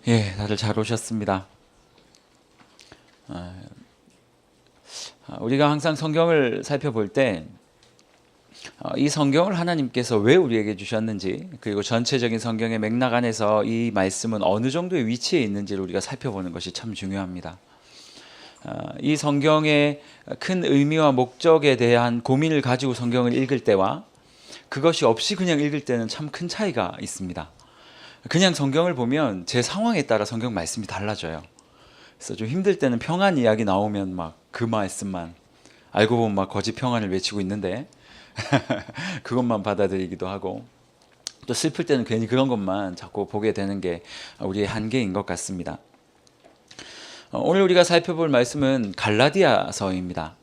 예, 다들 잘 오셨습니다. 우리가 항상 성경을 살펴볼 때 이 성경을 하나님께서 왜 우리에게 주셨는지, 그리고 전체적인 성경의 맥락 안에서 이 말씀은 어느 정도의 위치에 있는지를 우리가 살펴보는 것이 참 중요합니다. 이 성경의 큰 의미와 목적에 대한 고민을 가지고 성경을 읽을 때와 그것이 없이 그냥 읽을 때는 참 큰 차이가 있습니다. 그냥 성경을 보면 제 상황에 따라 성경 말씀이 달라져요. 그래서 좀 힘들 때는 평안 이야기 나오면 막 그 말씀만 알고 보면 막 거짓 평안을 외치고 있는데 그것만 받아들이기도 하고, 또 슬플 때는 괜히 그런 것만 자꾸 보게 되는 게 우리의 한계인 것 같습니다. 오늘 우리가 살펴볼 말씀은 갈라디아서입니다.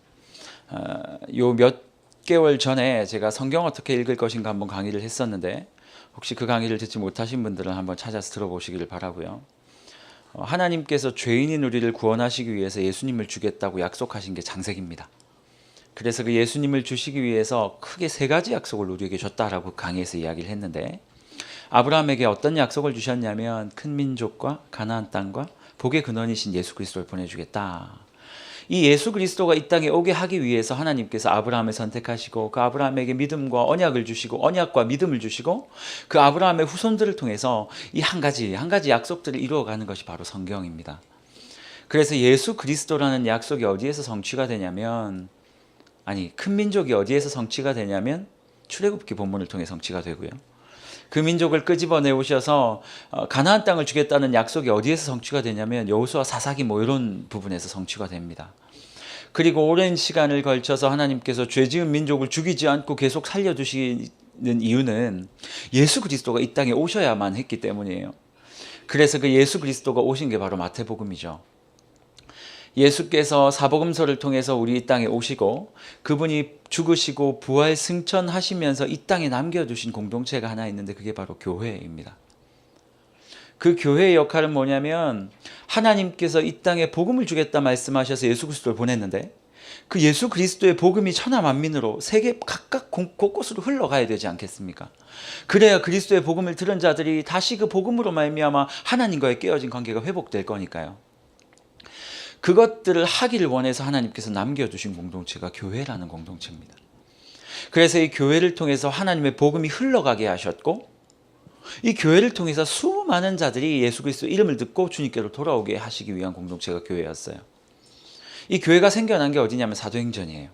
요 몇 개월 전에 제가 성경 어떻게 읽을 것인가 한번 강의를 했었는데, 혹시 그 강의를 듣지 못하신 분들은 한번 찾아서 들어보시기를 바라고요. 하나님께서 죄인인 우리를 구원하시기 위해서 예수님을 주겠다고 약속하신 게 창세기입니다. 그래서 그 예수님을 주시기 위해서 크게 세 가지 약속을 우리에게 줬다라고 강의에서 이야기를 했는데, 아브라함에게 어떤 약속을 주셨냐면 큰 민족과 가나안 땅과 복의 근원이신 예수 그리스도를 보내주겠다. 이 예수 그리스도가 이 땅에 오게 하기 위해서 하나님께서 아브라함을 선택하시고 그 아브라함에게 믿음과 언약을 주시고 언약과 믿음을 주시고 그 아브라함의 후손들을 통해서 이 한 가지 약속들을 이루어가는 것이 바로 성경입니다. 그래서 예수 그리스도라는 약속이 어디에서 성취가 되냐면, 큰 민족이 어디에서 성취가 되냐면 출애굽기 본문을 통해 성취가 되고요. 그 민족을 끄집어내 오셔서 가나안 땅을 주겠다는 약속이 어디에서 성취가 되냐면 여호수아 사사기 이런 부분에서 성취가 됩니다. 그리고 오랜 시간을 걸쳐서 하나님께서 죄지은 민족을 죽이지 않고 계속 살려두시는 이유는 예수 그리스도가 이 땅에 오셔야만 했기 때문이에요. 그래서 그 예수 그리스도가 오신 게 바로 마태복음이죠. 예수께서 사복음서를 통해서 우리 이 땅에 오시고 그분이 죽으시고 부활 승천하시면서 이 땅에 남겨두신 공동체가 하나 있는데 그게 바로 교회입니다. 그 교회의 역할은 뭐냐면, 하나님께서 이 땅에 복음을 주겠다 말씀하셔서 예수 그리스도를 보냈는데 그 예수 그리스도의 복음이 천하 만민으로 세계 각각 곳곳으로 흘러가야 되지 않겠습니까? 그래야 그리스도의 복음을 들은 자들이 다시 그 복음으로 말미암아 하나님과의 깨어진 관계가 회복될 거니까요. 그것들을 하기를 원해서 하나님께서 남겨두신 공동체가 교회라는 공동체입니다. 그래서 이 교회를 통해서 하나님의 복음이 흘러가게 하셨고, 이 교회를 통해서 수많은 자들이 예수 그리스도 이름을 듣고 주님께로 돌아오게 하시기 위한 공동체가 교회였어요. 이 교회가 생겨난 게 어디냐면 사도행전이에요.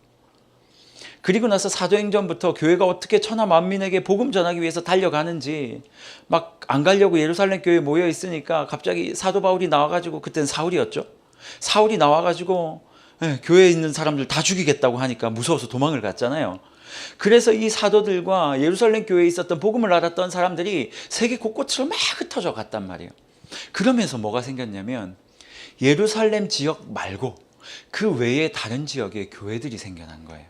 그리고 나서 사도행전부터 교회가 어떻게 천하 만민에게 복음 전하기 위해서 달려가는지, 막 안 가려고 예루살렘 교회에 모여 있으니까 갑자기 사도 바울이 나와가지고, 그때는 사울이었죠. 사울이 나와가지고 교회에 있는 사람들 다 죽이겠다고 하니까 무서워서 도망을 갔잖아요. 그래서 이 사도들과 예루살렘 교회에 있었던 복음을 알았던 사람들이 세계 곳곳으로 막 흩어져 갔단 말이에요. 그러면서 뭐가 생겼냐면 예루살렘 지역 말고 그 외에 다른 지역에 교회들이 생겨난 거예요.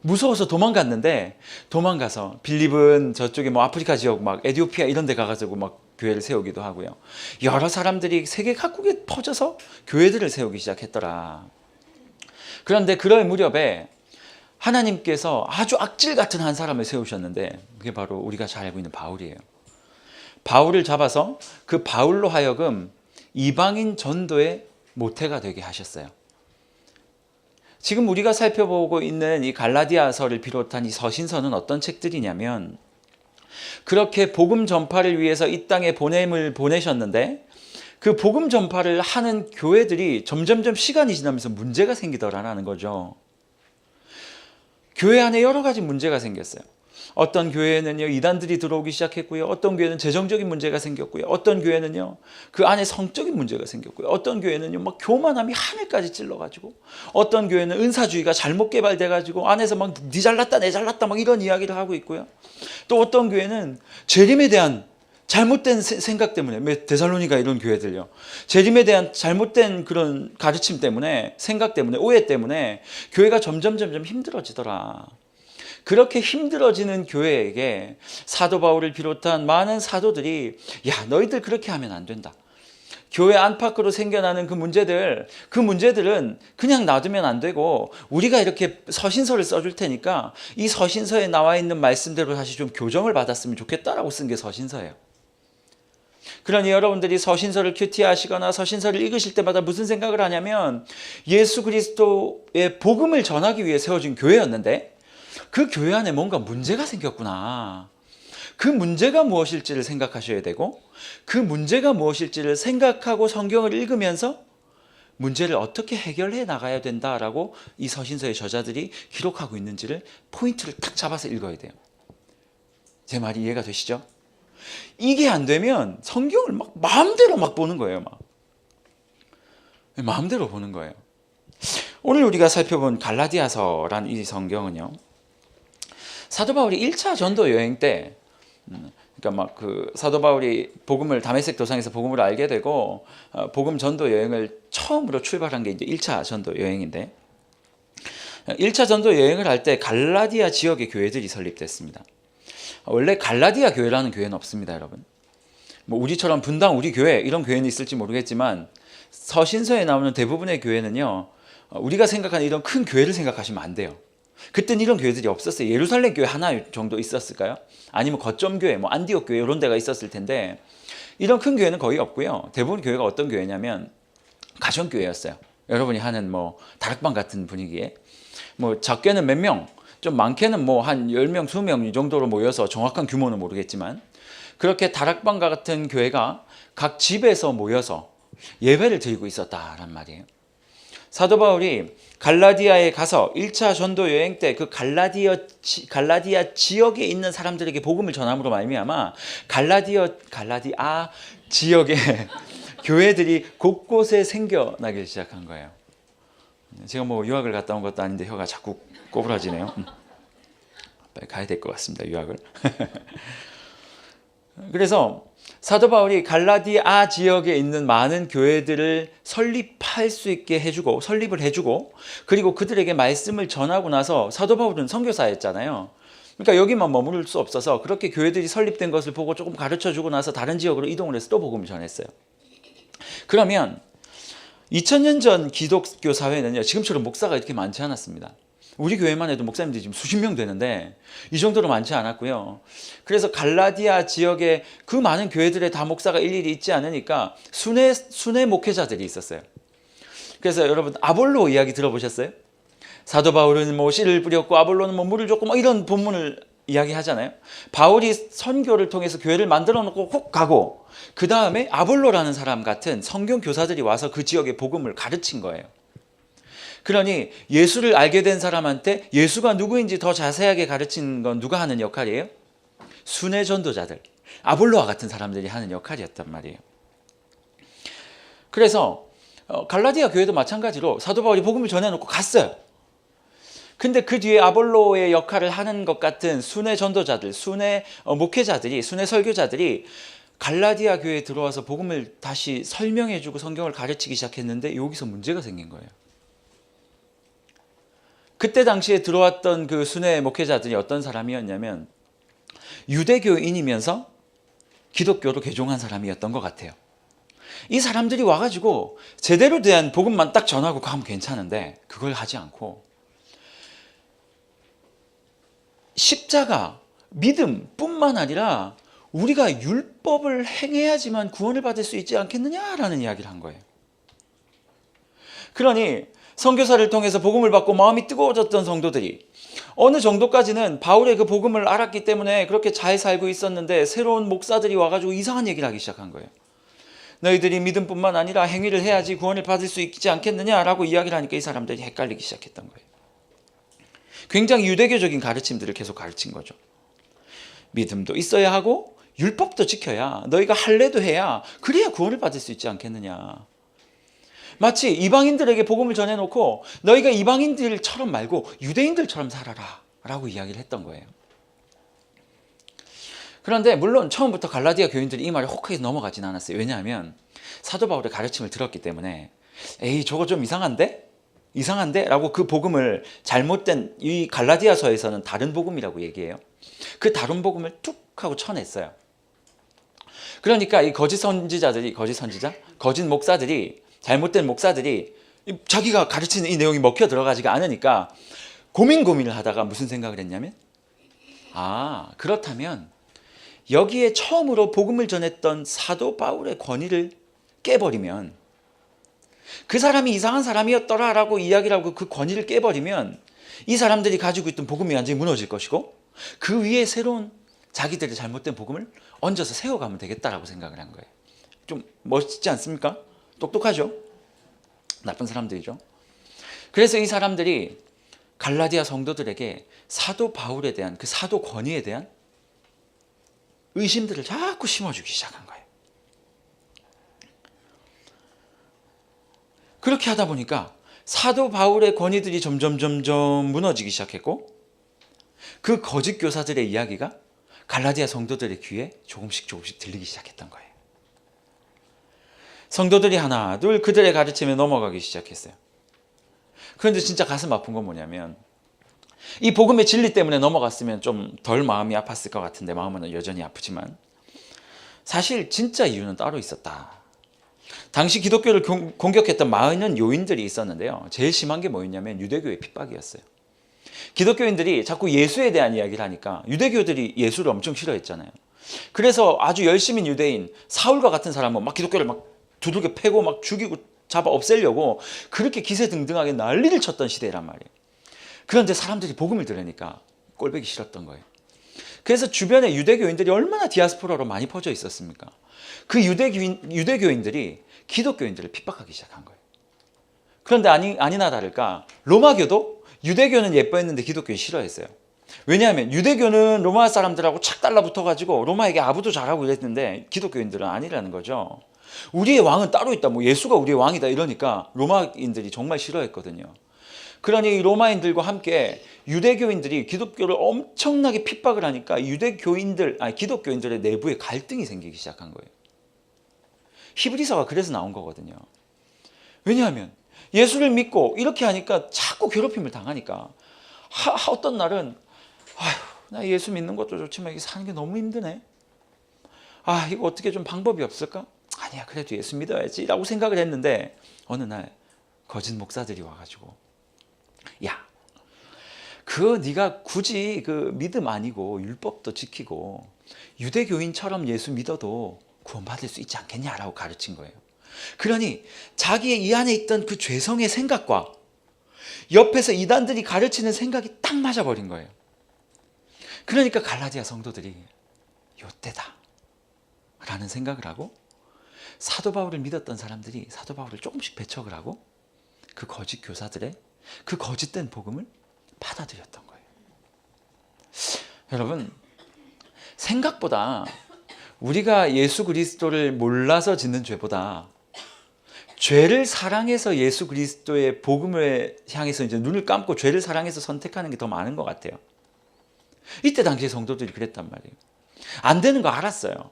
무서워서 도망갔는데, 도망가서 빌립은 저쪽에 아프리카 지역 에티오피아 이런 데 가가지고 교회를 세우기도 하고요. 여러 사람들이 세계 각국에 퍼져서 교회들을 세우기 시작했더라. 그런데 그럴 무렵에 하나님께서 아주 악질 같은 한 사람을 세우셨는데 그게 바로 우리가 잘 알고 있는 바울이에요. 바울을 잡아서 그 바울로 하여금 이방인 전도의 모태가 되게 하셨어요. 지금 우리가 살펴보고 있는 이 갈라디아서를 비롯한 이 서신서는 어떤 책들이냐면, 그렇게 복음 전파를 위해서 이 땅에 보냄을 보내셨는데 그 복음 전파를 하는 교회들이 점점점 시간이 지나면서 문제가 생기더라라는 거죠. 교회 안에 여러 가지 문제가 생겼어요. 어떤 교회는요 이단들이 들어오기 시작했고요. 어떤 교회는 재정적인 문제가 생겼고요. 어떤 교회는요 그 안에 성적인 문제가 생겼고요. 어떤 교회는요 교만함이 하늘까지 찔러가지고, 어떤 교회는 은사주의가 잘못 개발돼가지고 안에서 니 잘났다 내 잘났다 이런 이야기를 하고 있고요. 또 어떤 교회는 재림에 대한 잘못된 생각 때문에, 데살로니가 이런 교회들요, 재림에 대한 잘못된 그런 가르침 때문에, 생각 때문에, 오해 때문에 교회가 점점 힘들어지더라. 그렇게 힘들어지는 교회에게 사도 바울을 비롯한 많은 사도들이 너희들 그렇게 하면 안 된다. 교회 안팎으로 생겨나는 그 문제들은 그냥 놔두면 안 되고 우리가 이렇게 서신서를 써줄 테니까 이 서신서에 나와 있는 말씀대로 다시 좀 교정을 받았으면 좋겠다라고 쓴 게 서신서예요. 그러니 여러분들이 서신서를 큐티하시거나 서신서를 읽으실 때마다 무슨 생각을 하냐면 예수 그리스도의 복음을 전하기 위해 세워진 교회였는데 그 교회 안에 뭔가 문제가 생겼구나. 그 문제가 무엇일지를 생각하셔야 되고 그 문제가 무엇일지를 생각하고 성경을 읽으면서 문제를 어떻게 해결해 나가야 된다라고 이 서신서의 저자들이 기록하고 있는지를 포인트를 탁 잡아서 읽어야 돼요. 제 말이 이해가 되시죠? 이게 안 되면 성경을 막 마음대로 막 보는 거예요. 마음대로 보는 거예요. 오늘 우리가 살펴본 갈라디아서란 이 성경은요. 사도 바울이 1차 전도 여행 때 그러니까 사도 바울이 복음을 다메섹 도상에서 복음을 알게 되고 복음 전도 여행을 처음으로 출발한 게 이제 1차 전도 여행인데 1차 전도 여행을 할 때 갈라디아 지역의 교회들이 설립됐습니다. 원래 갈라디아 교회라는 교회는 없습니다, 여러분. 우리처럼 분당 우리 교회 이런 교회는 있을지 모르겠지만 서신서에 나오는 대부분의 교회는요. 우리가 생각하는 이런 큰 교회를 생각하시면 안 돼요. 그때는 이런 교회들이 없었어요. 예루살렘 교회 하나 정도 있었을까요? 아니면 거점 교회, 안디옥 교회 이런 데가 있었을 텐데 이런 큰 교회는 거의 없고요. 대부분 교회가 어떤 교회냐면 가정 교회였어요. 여러분이 하는 다락방 같은 분위기에 적게는 몇 명, 좀 많게는 한 10명, 20명 이 정도로 모여서 정확한 규모는 모르겠지만 그렇게 다락방 같은 교회가 각 집에서 모여서 예배를 드리고 있었다란 말이에요. 사도 바울이 갈라디아에 가서 1차 전도 여행 때 그 갈라디아 지역에 있는 사람들에게 복음을 전함으로 말미암아 갈라디아 지역의 교회들이 곳곳에 생겨나기 시작한 거예요. 제가 유학을 갔다 온 것도 아닌데 혀가 자꾸 꼬부라지네요. 빨리 가야 될 것 같습니다, 유학을. 그래서 사도 바울이 갈라디아 지역에 있는 많은 교회들을 설립할 수 있게 해주고 설립을 해주고 그리고 그들에게 말씀을 전하고 나서 사도 바울은 선교사였잖아요. 그러니까 여기만 머무를 수 없어서 그렇게 교회들이 설립된 것을 보고 조금 가르쳐주고 나서 다른 지역으로 이동을 해서 또 복음을 전했어요. 그러면 2000년 전 기독교 사회는요, 지금처럼 목사가 이렇게 많지 않았습니다. 우리 교회만 해도 목사님들이 지금 수십 명 되는데 이 정도로 많지 않았고요. 그래서 갈라디아 지역에 그 많은 교회들에 다 목사가 일일이 있지 않으니까 순회 목회자들이 있었어요. 그래서 여러분 아볼로 이야기 들어보셨어요? 사도 바울은 씨를 뿌렸고 아볼로는 물을 줬고 이런 본문을 이야기하잖아요. 바울이 선교를 통해서 교회를 만들어 놓고 훅 가고 그 다음에 아볼로라는 사람 같은 성경 교사들이 와서 그 지역의 복음을 가르친 거예요. 그러니 예수를 알게 된 사람한테 예수가 누구인지 더 자세하게 가르친 건 누가 하는 역할이에요? 순회 전도자들, 아볼로와 같은 사람들이 하는 역할이었단 말이에요. 그래서 갈라디아 교회도 마찬가지로 사도 바울이 복음을 전해놓고 갔어요. 근데 그 뒤에 아볼로의 역할을 하는 것 같은 순회 전도자들, 순회 목회자들이, 순회 설교자들이 갈라디아 교회에 들어와서 복음을 다시 설명해주고 성경을 가르치기 시작했는데 여기서 문제가 생긴 거예요. 그때 당시에 들어왔던 그 순회 목회자들이 어떤 사람이었냐면 유대교인이면서 기독교로 개종한 사람이었던 것 같아요. 이 사람들이 와가지고 제대로 대한 복음만 딱 전하고 가면 괜찮은데 그걸 하지 않고 십자가, 믿음뿐만 아니라 우리가 율법을 행해야지만 구원을 받을 수 있지 않겠느냐라는 이야기를 한 거예요. 그러니 선교사를 통해서 복음을 받고 마음이 뜨거워졌던 성도들이 어느 정도까지는 바울의 그 복음을 알았기 때문에 그렇게 잘 살고 있었는데 새로운 목사들이 와가지고 이상한 얘기를 하기 시작한 거예요. 너희들이 믿음뿐만 아니라 행위를 해야지 구원을 받을 수 있지 않겠느냐라고 이야기를 하니까 이 사람들이 헷갈리기 시작했던 거예요. 굉장히 유대교적인 가르침들을 계속 가르친 거죠. 믿음도 있어야 하고 율법도 지켜야 너희가 할례도 해야 그래야 구원을 받을 수 있지 않겠느냐. 마치 이방인들에게 복음을 전해놓고 너희가 이방인들처럼 말고 유대인들처럼 살아라 라고 이야기를 했던 거예요. 그런데 물론 처음부터 갈라디아 교인들이 이 말에 혹하게 넘어가진 않았어요. 왜냐하면 사도 바울의 가르침을 들었기 때문에 에이 저거 좀 이상한데? 라고 그 복음을 잘못된 이 갈라디아서에서는 다른 복음이라고 얘기해요. 그 다른 복음을 툭 하고 쳐냈어요. 그러니까 이 거짓 목사들이 잘못된 목사들이 자기가 가르치는 이 내용이 먹혀 들어가지가 않으니까 고민을 하다가 무슨 생각을 했냐면 그렇다면 여기에 처음으로 복음을 전했던 사도 바울의 권위를 깨버리면, 그 사람이 이상한 사람이었더라라고 이야기를 하고 그 권위를 깨버리면 이 사람들이 가지고 있던 복음이 완전히 무너질 것이고, 그 위에 새로운 자기들의 잘못된 복음을 얹어서 세워가면 되겠다라고 생각을 한 거예요. 좀 멋있지 않습니까? 똑똑하죠? 나쁜 사람들이죠. 그래서 이 사람들이 갈라디아 성도들에게 사도 바울에 대한, 그 사도 권위에 대한 의심들을 자꾸 심어주기 시작한 거예요. 그렇게 하다 보니까 사도 바울의 권위들이 점점 무너지기 시작했고, 그 거짓 교사들의 이야기가 갈라디아 성도들의 귀에 조금씩 들리기 시작했던 거예요. 성도들이 하나 둘 그들의 가르침에 넘어가기 시작했어요. 그런데 진짜 가슴 아픈 건 뭐냐면, 이 복음의 진리 때문에 넘어갔으면 좀 덜 마음이 아팠을 것 같은데, 마음은 여전히 아프지만 사실 진짜 이유는 따로 있었다. 당시 기독교를 공격했던 많은 요인들이 있었는데요. 제일 심한 게 뭐였냐면 유대교의 핍박이었어요. 기독교인들이 자꾸 예수에 대한 이야기를 하니까 유대교들이 예수를 엄청 싫어했잖아요. 그래서 아주 열심인 유대인 사울과 같은 사람은 막 기독교를 막 두들겨 패고 막 죽이고 잡아 없애려고 그렇게 기세등등하게 난리를 쳤던 시대란 말이에요. 그런데 사람들이 복음을 들으니까 꼴보기 싫었던 거예요. 그래서 주변에 유대교인들이 얼마나 디아스포라로 많이 퍼져 있었습니까? 그 유대교인들이 기독교인들을 핍박하기 시작한 거예요. 그런데 아니나 다를까 로마교도 유대교는 예뻐했는데 기독교는 싫어했어요. 왜냐하면 유대교는 로마 사람들하고 착 달라붙어가지고 로마에게 아부도 잘하고 이랬는데 기독교인들은 아니라는 거죠. 우리의 왕은 따로 있다, 뭐 예수가 우리의 왕이다 이러니까 로마인들이 정말 싫어했거든요. 그러니 로마인들과 함께 유대교인들이 기독교를 엄청나게 핍박을 하니까 기독교인들의 내부에 갈등이 생기기 시작한 거예요. 히브리서가 그래서 나온 거거든요. 왜냐하면 예수를 믿고 이렇게 하니까 자꾸 괴롭힘을 당하니까 어떤 날은 나 예수 믿는 것도 좋지만 이게 사는 게 너무 힘드네. 이거 어떻게 좀 방법이 없을까? 아니야, 그래도 예수 믿어야지 라고 생각을 했는데, 어느 날 거짓 목사들이 와가지고, 야, 네가 굳이 그 믿음 아니고 율법도 지키고 유대교인처럼 예수 믿어도 구원받을 수 있지 않겠냐라고 가르친 거예요. 그러니 자기의 이 안에 있던 그 죄성의 생각과 옆에서 이단들이 가르치는 생각이 딱 맞아버린 거예요. 그러니까 갈라디아 성도들이 요때다 라는 생각을 하고, 사도 바울을 믿었던 사람들이 사도 바울을 조금씩 배척을 하고 그 거짓 교사들의 그 거짓된 복음을 받아들였던 거예요. 여러분, 생각보다 우리가 예수 그리스도를 몰라서 짓는 죄보다 죄를 사랑해서 예수 그리스도의 복음을 향해서 이제 눈을 감고 죄를 사랑해서 선택하는 게 더 많은 것 같아요. 이때 당시에 성도들이 그랬단 말이에요. 안 되는 거 알았어요.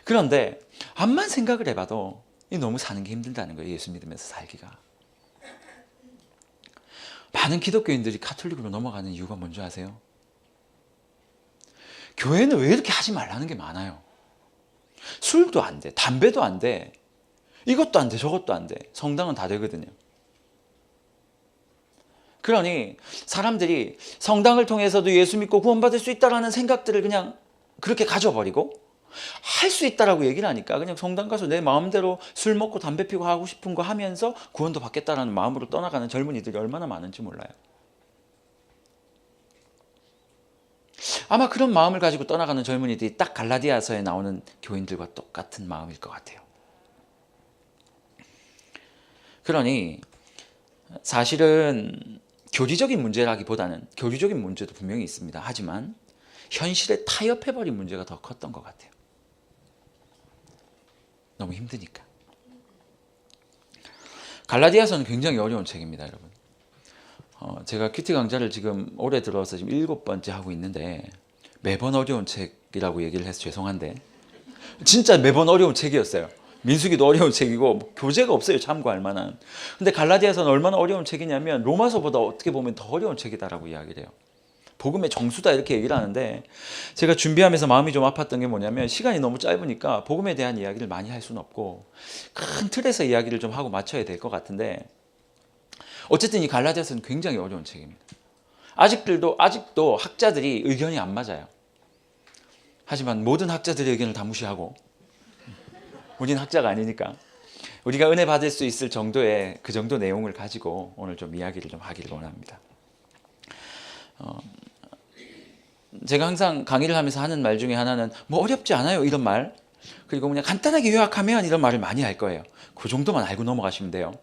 그런데 암만 생각을 해봐도 너무 사는 게 힘들다는 거예요. 예수 믿으면서 살기가. 많은 기독교인들이 가톨릭으로 넘어가는 이유가 뭔지 아세요? 교회는 왜 이렇게 하지 말라는 게 많아요. 술도 안 돼, 담배도 안 돼, 이것도 안 돼, 저것도 안 돼. 성당은 다 되거든요. 그러니 사람들이 성당을 통해서도 예수 믿고 구원받을 수 있다는 생각들을 그냥 그렇게 가져버리고, 할 수 있다라고 얘기를 하니까 그냥 성당 가서 내 마음대로 술 먹고 담배 피고 하고 싶은 거 하면서 구원도 받겠다라는 마음으로 떠나가는 젊은이들이 얼마나 많은지 몰라요. 아마 그런 마음을 가지고 떠나가는 젊은이들이 딱 갈라디아서에 나오는 교인들과 똑같은 마음일 것 같아요. 그러니 사실은 교리적인 문제라기보다는, 교리적인 문제도 분명히 있습니다. 하지만 현실에 타협해버린 문제가 더 컸던 것 같아요. 너무 힘드니까. 갈라디아서는 굉장히 어려운 책입니다, 여러분. 제가 큐티 강좌를 지금 올해 들어서 지금 7번째 하고 있는데 매번 어려운 책이라고 얘기를 해서 죄송한데 진짜 매번 어려운 책이었어요. 민수기도 어려운 책이고 교재가 없어요, 참고할 만한. 근데 갈라디아서는 얼마나 어려운 책이냐면 로마서보다 어떻게 보면 더 어려운 책이다라고 이야기를 해요. 복음의 정수다 이렇게 얘기를 하는데, 제가 준비하면서 마음이 좀 아팠던 게 뭐냐면 시간이 너무 짧으니까 복음에 대한 이야기를 많이 할 수는 없고 큰 틀에서 이야기를 좀 하고 맞춰야 될 것 같은데, 어쨌든 이 갈라디아서는 굉장히 어려운 책입니다. 아직도 학자들이 의견이 안 맞아요. 하지만 모든 학자들의 의견을 다 무시하고, 우리는 학자가 아니니까 우리가 은혜 받을 수 있을 정도의 그 정도 내용을 가지고 오늘 좀 이야기를 좀 하기를 원합니다. 제가 항상 강의를 하면서 하는 말 중에 하나는 뭐 어렵지 않아요 이런 말, 그리고 그냥 간단하게 요약하면 이런 말을 많이 할 거예요. 그 정도만 알고 넘어가시면 돼요.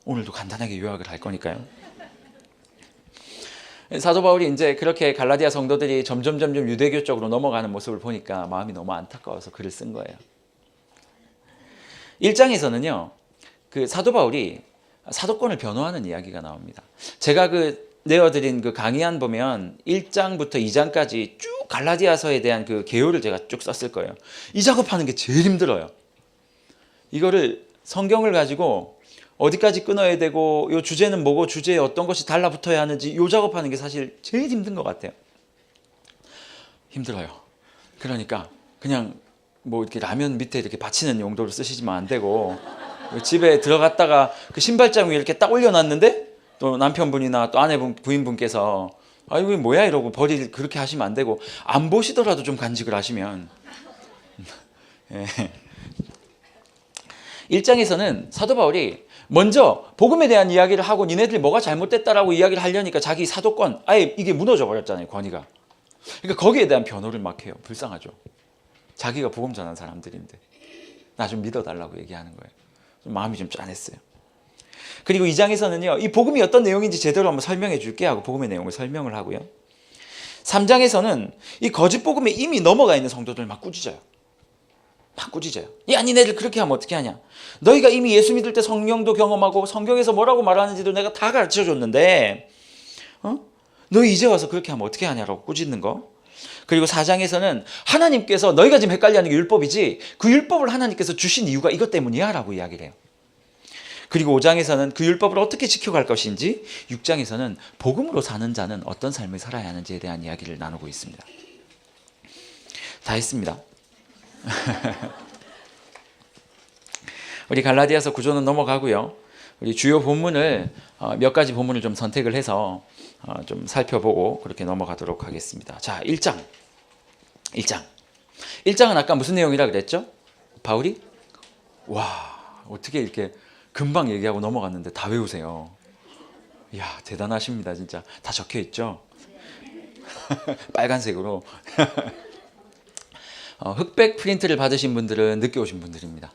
오늘도 간단하게 요약을 할 거니까요. 사도 바울이 이제 그렇게 갈라디아 성도들이 점점 유대교 쪽으로 넘어가는 모습을 보니까 마음이 너무 안타까워서 글을 쓴 거예요. 1장에서는요, 그 사도 바울이 사도권을 변호하는 이야기가 나옵니다. 제가 내어드린 그 강의안 보면 1장부터 2장까지 쭉 갈라디아서에 대한 그 개요를 제가 쭉 썼을 거예요. 이 작업하는 게 제일 힘들어요. 이거를 성경을 가지고 어디까지 끊어야 되고, 이 주제는 뭐고 주제에 어떤 것이 달라붙어야 하는지 이 작업하는 게 사실 제일 힘든 것 같아요. 힘들어요. 그러니까 그냥 뭐 이렇게 라면 밑에 이렇게 받치는 용도로 쓰시면 안 되고, 집에 들어갔다가 그 신발장 위에 이렇게 딱 올려놨는데 또 남편분이나 또 아내분, 부인분께서 아이고 이게 뭐야 이러고 그렇게 하시면 안 되고, 안 보시더라도 좀 간직을 하시면. 예. 1장에서는 사도 바울이 먼저 복음에 대한 이야기를 하고 니네들이 뭐가 잘못됐다라고 이야기를 하려니까 자기 사도권 아예 이게 무너져 버렸잖아요, 권위가. 그러니까 거기에 대한 변호를 막 해요. 불쌍하죠. 자기가 복음 전한 사람들인데 나 좀 믿어달라고 얘기하는 거예요. 좀 마음이 좀 짠했어요. 그리고 2장에서는요, 이 복음이 어떤 내용인지 제대로 한번 설명해 줄게 하고 복음의 내용을 설명을 하고요. 3장에서는 이 거짓 복음에 이미 넘어가 있는 성도들 막 꾸짖어요. 막 꾸짖어요. 야, 니네들 그렇게 하면 어떻게 하냐. 너희가 이미 예수 믿을 때 성령도 경험하고 성경에서 뭐라고 말하는지도 내가 다 가르쳐 줬는데 너희 이제 와서 그렇게 하면 어떻게 하냐라고 꾸짖는 거. 그리고 4장에서는 하나님께서 너희가 지금 헷갈려하는 게 율법이지 그 율법을 하나님께서 주신 이유가 이것 때문이야 라고 이야기를 해요. 그리고 5장에서는 그 율법을 어떻게 지켜갈 것인지, 6장에서는 복음으로 사는 자는 어떤 삶을 살아야 하는지에 대한 이야기를 나누고 있습니다. 다 했습니다. 우리 갈라디아서 구조는 넘어가고요. 우리 주요 본문을 몇 가지 본문을 좀 선택을 해서 좀 살펴보고 그렇게 넘어가도록 하겠습니다. 자, 1장은 아까 무슨 내용이라 그랬죠? 바울이? 와, 어떻게 이렇게 금방 얘기하고 넘어갔는데 다 외우세요. 이야, 대단하십니다. 진짜 다 적혀 있죠? 빨간색으로. 흑백 프린트를 받으신 분들은 늦게 오신 분들입니다.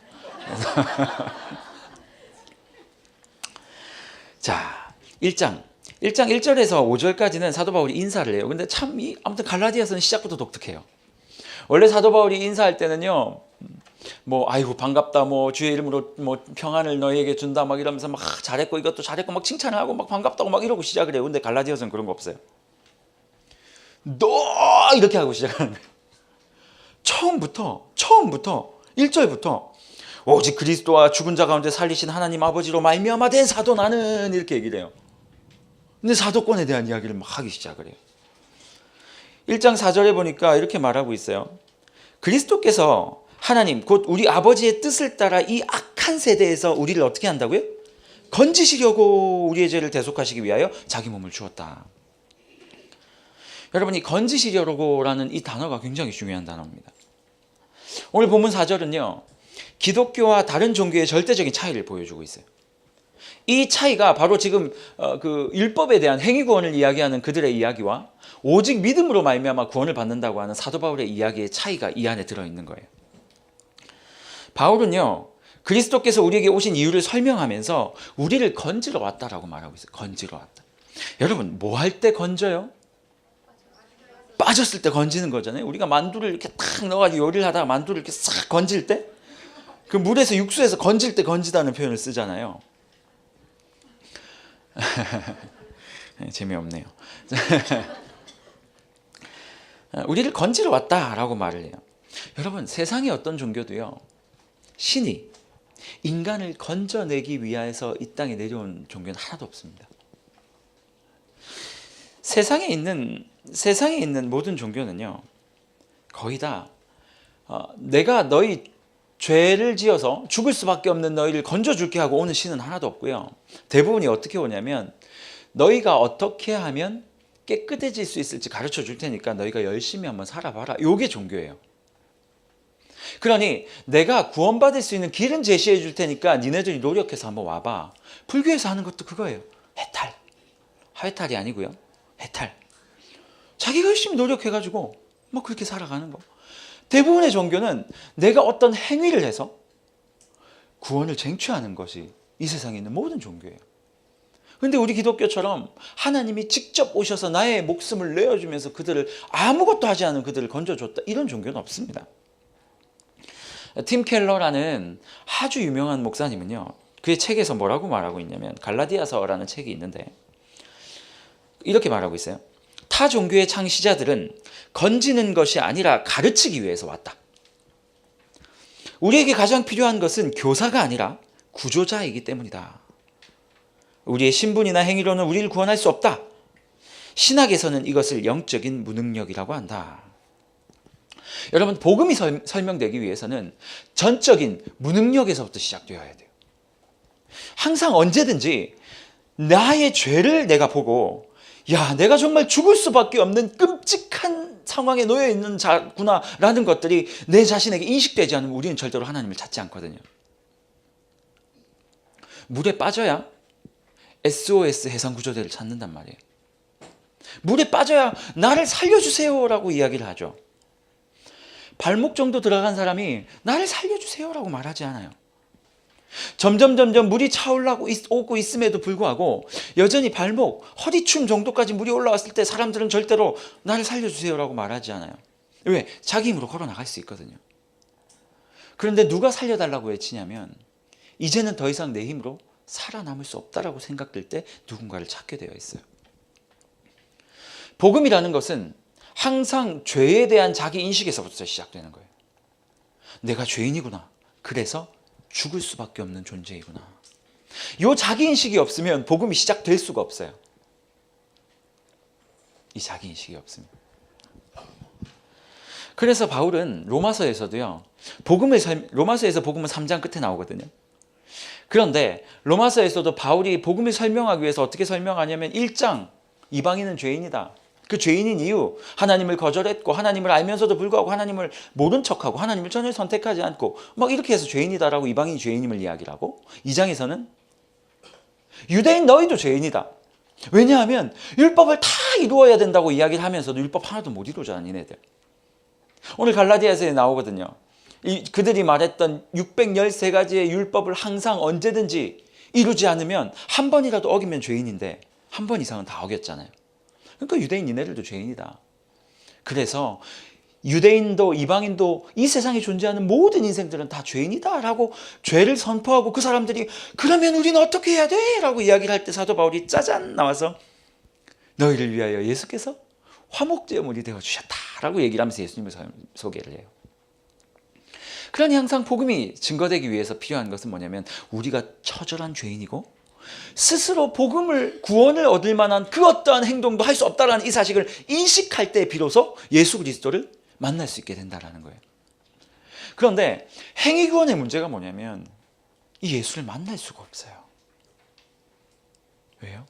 자, 1장 1절에서 5절까지는 사도 바울이 인사를 해요. 근데 참 아무튼 갈라디아서는 시작부터 독특해요. 원래 사도 바울이 인사할 때는요, 뭐 아이고 반갑다, 뭐 주의 이름으로 뭐 평안을 너희에게 준다 막 이러면서 막 잘했고 이것도 잘했고 막 칭찬을 하고 막 반갑다고 막 이러고 시작을 해요. 근데 갈라디아서는 그런 거 없어요. 너 이렇게 하고 시작하는 거예요. 처음부터 1절부터 오직 그리스도와 죽은 자 가운데 살리신 하나님 아버지로 말미암아 된 사도 나는, 이렇게 얘기를 해요. 근데 사도권에 대한 이야기를 막 하기 시작을 해요. 1장 4절에 보니까 이렇게 말하고 있어요. 그리스도께서 하나님 곧 우리 아버지의 뜻을 따라 이 악한 세대에서 우리를 어떻게 한다고요? 건지시려고 우리의 죄를 대속하시기 위하여 자기 몸을 주었다. 여러분, 이 건지시려고라는 이 단어가 굉장히 중요한 단어입니다. 오늘 본문 4절은요, 기독교와 다른 종교의 절대적인 차이를 보여주고 있어요. 이 차이가 바로 지금 그 율법에 대한 행위 구원을 이야기하는 그들의 이야기와 오직 믿음으로 말미암아 구원을 받는다고 하는 사도 바울의 이야기의 차이가 이 안에 들어있는 거예요. 바울은요, 그리스도께서 우리에게 오신 이유를 설명하면서 우리를 건지러 왔다라고 말하고 있어요. 건지러 왔다. 여러분, 뭐 할 때 건져요? 빠졌을 때 건지는 거잖아요. 우리가 만두를 이렇게 탁 넣어가지고 요리를 하다가 만두를 이렇게 싹 건질 때, 그 물에서 육수에서 건질 때 건지다는 표현을 쓰잖아요. 재미없네요. 우리를 건지러 왔다라고 말을 해요. 여러분, 세상의 어떤 종교도요, 신이 인간을 건져내기 위해서 이 땅에 내려온 종교는 하나도 없습니다. 세상에 있는 모든 종교는요, 거의 다 내가 너희 죄를 지어서 죽을 수밖에 없는 너희를 건져줄게 하고 오는 신은 하나도 없고요. 대부분이 어떻게 오냐면 너희가 어떻게 하면 깨끗해질 수 있을지 가르쳐 줄 테니까 너희가 열심히 한번 살아봐라. 이게 종교예요. 그러니 내가 구원받을 수 있는 길은 제시해 줄 테니까 니네들이 노력해서 한번 와봐. 불교에서 하는 것도 그거예요. 해탈. 하회탈이 아니고요. 해탈. 자기가 열심히 노력해가지고 뭐 그렇게 살아가는 거. 대부분의 종교는 내가 어떤 행위를 해서 구원을 쟁취하는 것이 이 세상에 있는 모든 종교예요. 그런데 우리 기독교처럼 하나님이 직접 오셔서 나의 목숨을 내어주면서 그들을 아무것도 하지 않은 그들을 건져줬다. 이런 종교는 없습니다. 팀 켈러라는 아주 유명한 목사님은요. 그의 책에서 뭐라고 말하고 있냐면 갈라디아서라는 책이 있는데 이렇게 말하고 있어요. 타 종교의 창시자들은 건지는 것이 아니라 가르치기 위해서 왔다. 우리에게 가장 필요한 것은 교사가 아니라 구조자이기 때문이다. 우리의 신분이나 행위로는 우리를 구원할 수 없다. 신학에서는 이것을 영적인 무능력이라고 한다. 여러분, 복음이 설명되기 위해서는 전적인 무능력에서부터 시작되어야 돼요. 항상 언제든지 나의 죄를 내가 보고 야, 내가 정말 죽을 수밖에 없는 끔찍한 상황에 놓여 있는 자구나라는 것들이 내 자신에게 인식되지 않으면 우리는 절대로 하나님을 찾지 않거든요. 물에 빠져야 SOS 해상구조대를 찾는단 말이에요. 물에 빠져야 나를 살려주세요라고 이야기를 하죠. 발목 정도 들어간 사람이 나를 살려주세요라고 말하지 않아요. 점점 물이 차오르고 있음에도 불구하고 여전히 발목, 허리춤 정도까지 물이 올라왔을 때 사람들은 절대로 나를 살려주세요라고 말하지 않아요. 왜? 자기 힘으로 걸어 나갈 수 있거든요. 그런데 누가 살려달라고 외치냐면 이제는 더 이상 내 힘으로 살아남을 수 없다라고 생각될 때 누군가를 찾게 되어 있어요. 복음이라는 것은 항상 죄에 대한 자기 인식에서부터 시작되는 거예요. 내가 죄인이구나. 그래서 죽을 수밖에 없는 존재이구나. 이 자기 인식이 없으면 복음이 시작될 수가 없어요. 이 자기 인식이 없습니다. 그래서 바울은 로마서에서도요. 로마서에서 복음은 3장 끝에 나오거든요. 그런데 로마서에서도 바울이 복음을 설명하기 위해서 어떻게 설명하냐면 1장 이방인은 죄인이다. 그 죄인인 이유, 하나님을 거절했고 하나님을 알면서도 불구하고 하나님을 모른 척하고 하나님을 전혀 선택하지 않고 막 이렇게 해서 죄인이다라고 이방인이 죄인임을 이야기를 하고 2장에서는 유대인 너희도 죄인이다. 왜냐하면 율법을 다 이루어야 된다고 이야기를 하면서도 율법 하나도 못 이루잖아 니네들. 오늘 갈라디아서에 나오거든요. 그들이 말했던 613가지의 율법을 항상 언제든지 이루지 않으면 한 번이라도 어기면 죄인인데 한 번 이상은 다 어겼잖아요. 그러니까 유대인 니네들도 죄인이다. 그래서 유대인도 이방인도 이 세상에 존재하는 모든 인생들은 다 죄인이다라고 죄를 선포하고 그 사람들이 그러면 우리는 어떻게 해야 돼? 라고 이야기를 할 때 사도 바울이 짜잔 나와서 너희를 위하여 예수께서 화목제물이 되어주셨다라고 얘기를 하면서 예수님을 소개를 해요. 그러니 항상 복음이 증거되기 위해서 필요한 것은 뭐냐면 우리가 처절한 죄인이고 스스로 구원을 얻을 만한 그 어떠한 행동도 할 수 없다라는 이 사실을 인식할 때 비로소 예수 그리스도를 만날 수 있게 된다는 거예요. 그런데 행위구원의 문제가 뭐냐면 이 예수를 만날 수가 없어요. 왜요?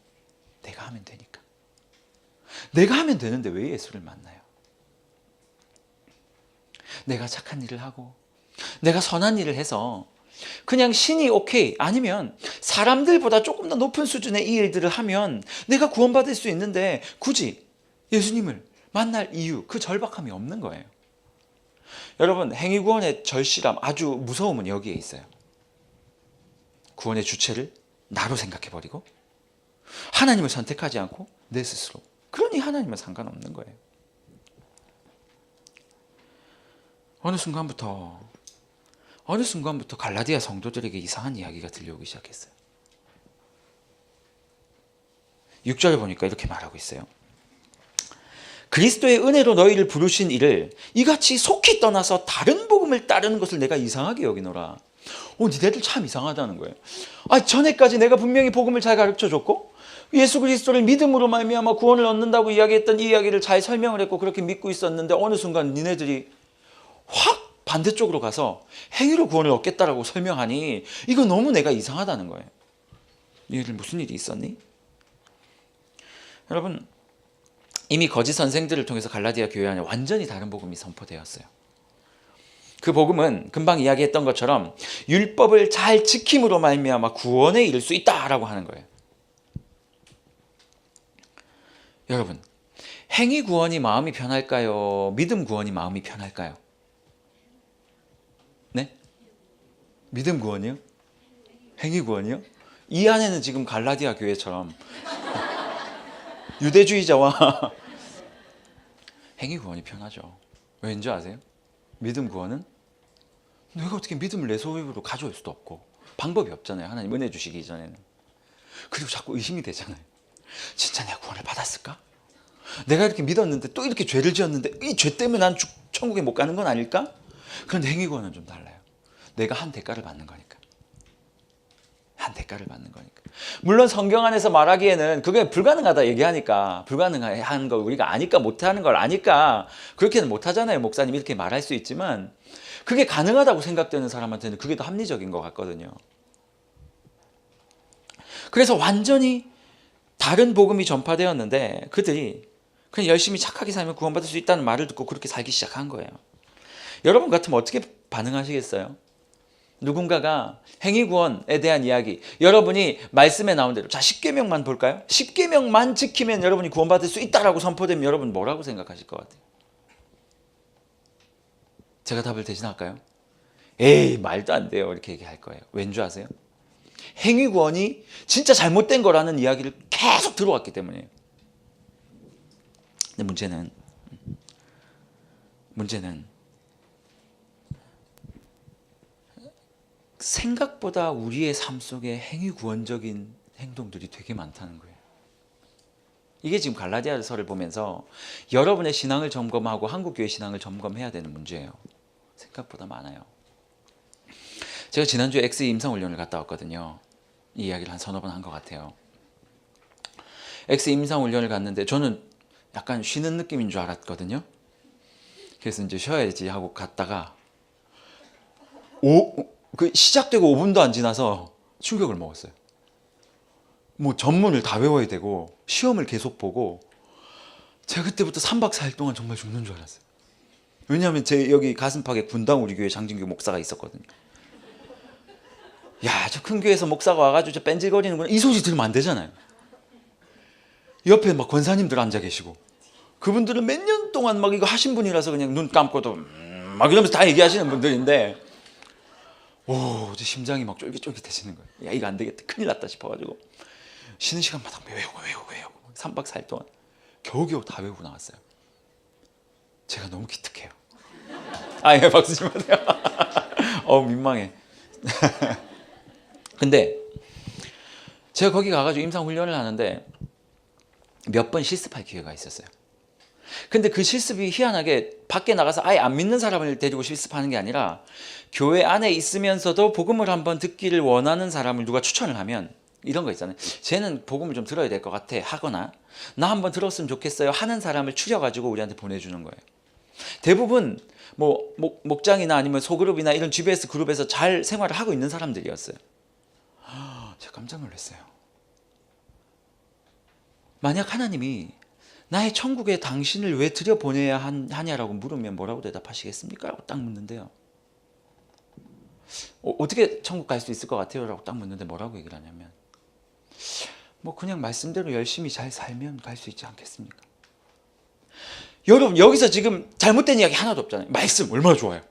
내가 하면 되니까. 내가 하면 되는데 왜 예수를 만나요? 내가 착한 일을 하고 내가 선한 일을 해서 그냥 신이 오케이 아니면 사람들보다 조금 더 높은 수준의 이 일들을 하면 내가 구원받을 수 있는데 굳이 예수님을 만날 이유, 그 절박함이 없는 거예요. 여러분, 행위구원의 절실함, 아주 무서움은 여기에 있어요. 구원의 주체를 나로 생각해버리고 하나님을 선택하지 않고 내 스스로. 그러니 하나님은 상관없는 거예요. 어느 순간부터 갈라디아 성도들에게 이상한 이야기가 들려오기 시작했어요. 6절을 보니까 이렇게 말하고 있어요. 그리스도의 은혜로 너희를 부르신 이를 이같이 속히 떠나서 다른 복음을 따르는 것을 내가 이상하게 여기노라. 니네들 참 이상하다는 거예요. 전에까지 내가 분명히 복음을 잘 가르쳐줬고 예수 그리스도를 믿음으로 말미암아 구원을 얻는다고 이야기했던 이 이야기를 잘 설명을 했고 그렇게 믿고 있었는데 어느 순간 니네들이 확 반대쪽으로 가서 행위로 구원을 얻겠다라고 설명하니 이거 너무 내가 이상하다는 거예요. 너희들 무슨 일이 있었니? 여러분, 이미 거짓 선생들을 통해서 갈라디아 교회 안에 완전히 다른 복음이 선포되었어요. 그 복음은 금방 이야기했던 것처럼 율법을 잘 지킴으로 말미암아 구원에 이를 수 있다라고 하는 거예요. 여러분, 행위 구원이 마음이 편할까요? 믿음 구원이 마음이 편할까요? 네? 믿음 구원이요? 행위 구원이요? 이 안에는 지금 갈라디아 교회처럼 유대주의자와 행위 구원이 편하죠. 왠지 아세요? 믿음 구원은 내가 어떻게 믿음을 내 소유로 가져올 수도 없고 방법이 없잖아요. 하나님 은혜 주시기 전에는. 그리고 자꾸 의심이 되잖아요. 진짜 내가 구원을 받았을까? 내가 이렇게 믿었는데 또 이렇게 죄를 지었는데 이 죄 때문에 난 천국에 못 가는 건 아닐까? 그런데 행위 구원은 좀 달라요. 내가 한 대가를 받는 거니까. 한 대가를 받는 거니까. 물론 성경 안에서 말하기에는 그게 불가능하다 얘기하니까, 불가능한 걸 우리가 아니까, 못하는 걸 아니까 그렇게는 못하잖아요. 목사님 이렇게 말할 수 있지만 그게 가능하다고 생각되는 사람한테는 그게 더 합리적인 것 같거든요. 그래서 완전히 다른 복음이 전파되었는데 그들이 그냥 열심히 착하게 살면 구원받을 수 있다는 말을 듣고 그렇게 살기 시작한 거예요. 여러분 같으면 어떻게 반응하시겠어요? 누군가가 행위구원에 대한 이야기, 여러분이 말씀에 나온 대로, 자 10계명만 볼까요? 10계명만 지키면 여러분이 구원받을 수 있다라고 선포되면 여러분 뭐라고 생각하실 것 같아요? 제가 답을 대신할까요? 에이 말도 안 돼요 이렇게 얘기할 거예요. 왠지 아세요? 행위구원이 진짜 잘못된 거라는 이야기를 계속 들어왔기 때문이에요. 근데 문제는 생각보다 우리의 삶 속에 행위구원적인 행동들이 되게 많다는 거예요. 이게 지금 갈라디아서를 보면서 여러분의 신앙을 점검하고 한국교회 신앙을 점검해야 되는 문제예요. 생각보다 많아요. 제가 지난주에 엑스이 임상훈련을 갔다 왔거든요. 이 이야기를 한 서너 번 한 것 같아요. 엑스이 임상훈련을 갔는데 저는 약간 쉬는 느낌인 줄 알았거든요. 그래서 이제 쉬어야지 하고 갔다가 그 시작되고 5분도 안 지나서 충격을 먹었어요. 뭐 전문을 다 외워야 되고 시험을 계속 보고 제가 그때부터 3박 4일 동안 정말 죽는 줄 알았어요. 왜냐하면 제 여기 가슴팍에 분당 우리 교회 장진규 목사가 있었거든요. 야, 저 큰 교회에서 목사가 와가지고 저 뺀질거리는구나 이 소리 들으면 안 되잖아요. 옆에 막 권사님들 앉아 계시고 그분들은 몇 년 동안 막 이거 하신 분이라서 그냥 눈 감고도 막 이러면서 다 얘기하시는 분들인데 제 심장이 막 쫄깃쫄깃해지는 거예요. 야 이거 안 되겠다 큰일 났다 싶어가지고 쉬는 시간마다 외우고 3박 4일 동안 겨우겨우 다 외우고 나왔어요. 제가 너무 기특해요. 예 박수 좀 하세요. 민망해. 근데 제가 거기 가가지고 임상훈련을 하는데 몇 번 실습할 기회가 있었어요. 근데 그 실습이 희한하게 밖에 나가서 아예 안 믿는 사람을 데리고 실습하는 게 아니라 교회 안에 있으면서도 복음을 한번 듣기를 원하는 사람을 누가 추천을 하면 이런 거 있잖아요. 쟤는 복음을 좀 들어야 될 것 같아 하거나 나 한번 들었으면 좋겠어요 하는 사람을 추려가지고 우리한테 보내주는 거예요. 대부분 뭐 목장이나 아니면 소그룹이나 이런 GBS 그룹에서 잘 생활을 하고 있는 사람들이었어요. 제가 깜짝 놀랐어요. 만약 하나님이 나의 천국에 당신을 왜 들여보내야 하냐라고 물으면 뭐라고 대답하시겠습니까? 라고 딱 묻는데요. 어떻게 천국 갈 수 있을 것 같아요? 라고 딱 묻는데 뭐라고 얘기를 하냐면 뭐 그냥 말씀대로 열심히 잘 살면 갈 수 있지 않겠습니까? 여러분 여기서 지금 잘못된 이야기 하나도 없잖아요. 말씀 얼마나 좋아요.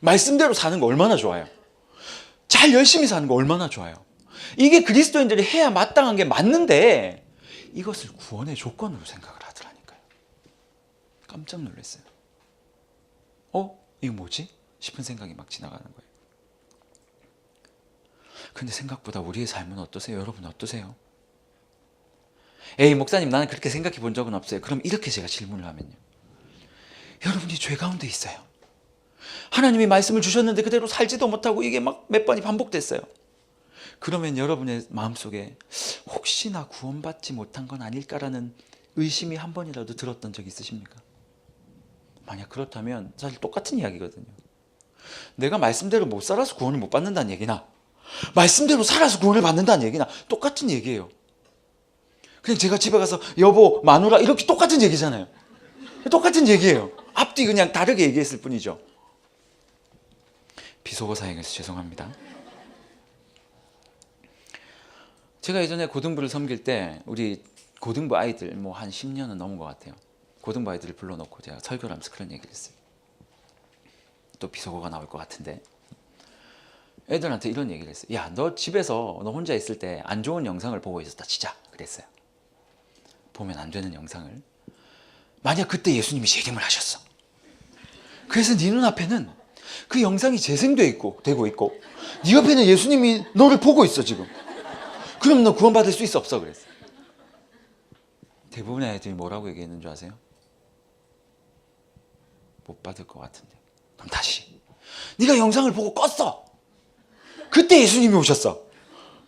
말씀대로 사는 거 얼마나 좋아요. 잘 열심히 사는 거 얼마나 좋아요. 이게 그리스도인들이 해야 마땅한 게 맞는데 이것을 구원의 조건으로 생각을 하더라니까요. 깜짝 놀랐어요. 이거 뭐지? 싶은 생각이 막 지나가는 거예요. 근데 생각보다 우리의 삶은 어떠세요? 여러분 어떠세요? 에이 목사님 나는 그렇게 생각해 본 적은 없어요. 그럼 이렇게 제가 질문을 하면요. 여러분이 죄 가운데 있어요. 하나님이 말씀을 주셨는데 그대로 살지도 못하고 이게 막 몇 번이 반복됐어요. 그러면 여러분의 마음속에 혹시나 구원받지 못한 건 아닐까라는 의심이 한 번이라도 들었던 적 있으십니까? 만약 그렇다면 사실 똑같은 이야기거든요. 내가 말씀대로 못 살아서 구원을 못 받는다는 얘기나 말씀대로 살아서 구원을 받는다는 얘기나 똑같은 얘기예요. 그냥 제가 집에 가서 여보 마누라 이렇게 똑같은 얘기잖아요. 똑같은 얘기예요. 앞뒤 그냥 다르게 얘기했을 뿐이죠. 비속어 사용해서 죄송합니다. 제가 예전에 고등부를 섬길 때 우리 고등부 아이들 뭐 한 10년은 넘은 것 같아요. 고등부 아이들을 불러놓고 제가 설교를 하면서 그런 얘기를 했어요. 또 비속어가 나올 것 같은데 애들한테 이런 얘기를 했어요. 야, 너 집에서 너 혼자 있을 때 안 좋은 영상을 보고 있었다 치자 그랬어요. 보면 안 되는 영상을. 만약 그때 예수님이 재림을 하셨어. 그래서 네 눈앞에는 그 영상이 되고 있고 네 옆에는 예수님이 너를 보고 있어 지금. 그럼 너 구원받을 수 있어 없어 그랬어요. 대부분의 애들이 뭐라고 얘기했는 줄 아세요? 못 받을 것 같은데. 그럼 다시 네가 영상을 보고 껐어. 그때 예수님이 오셨어.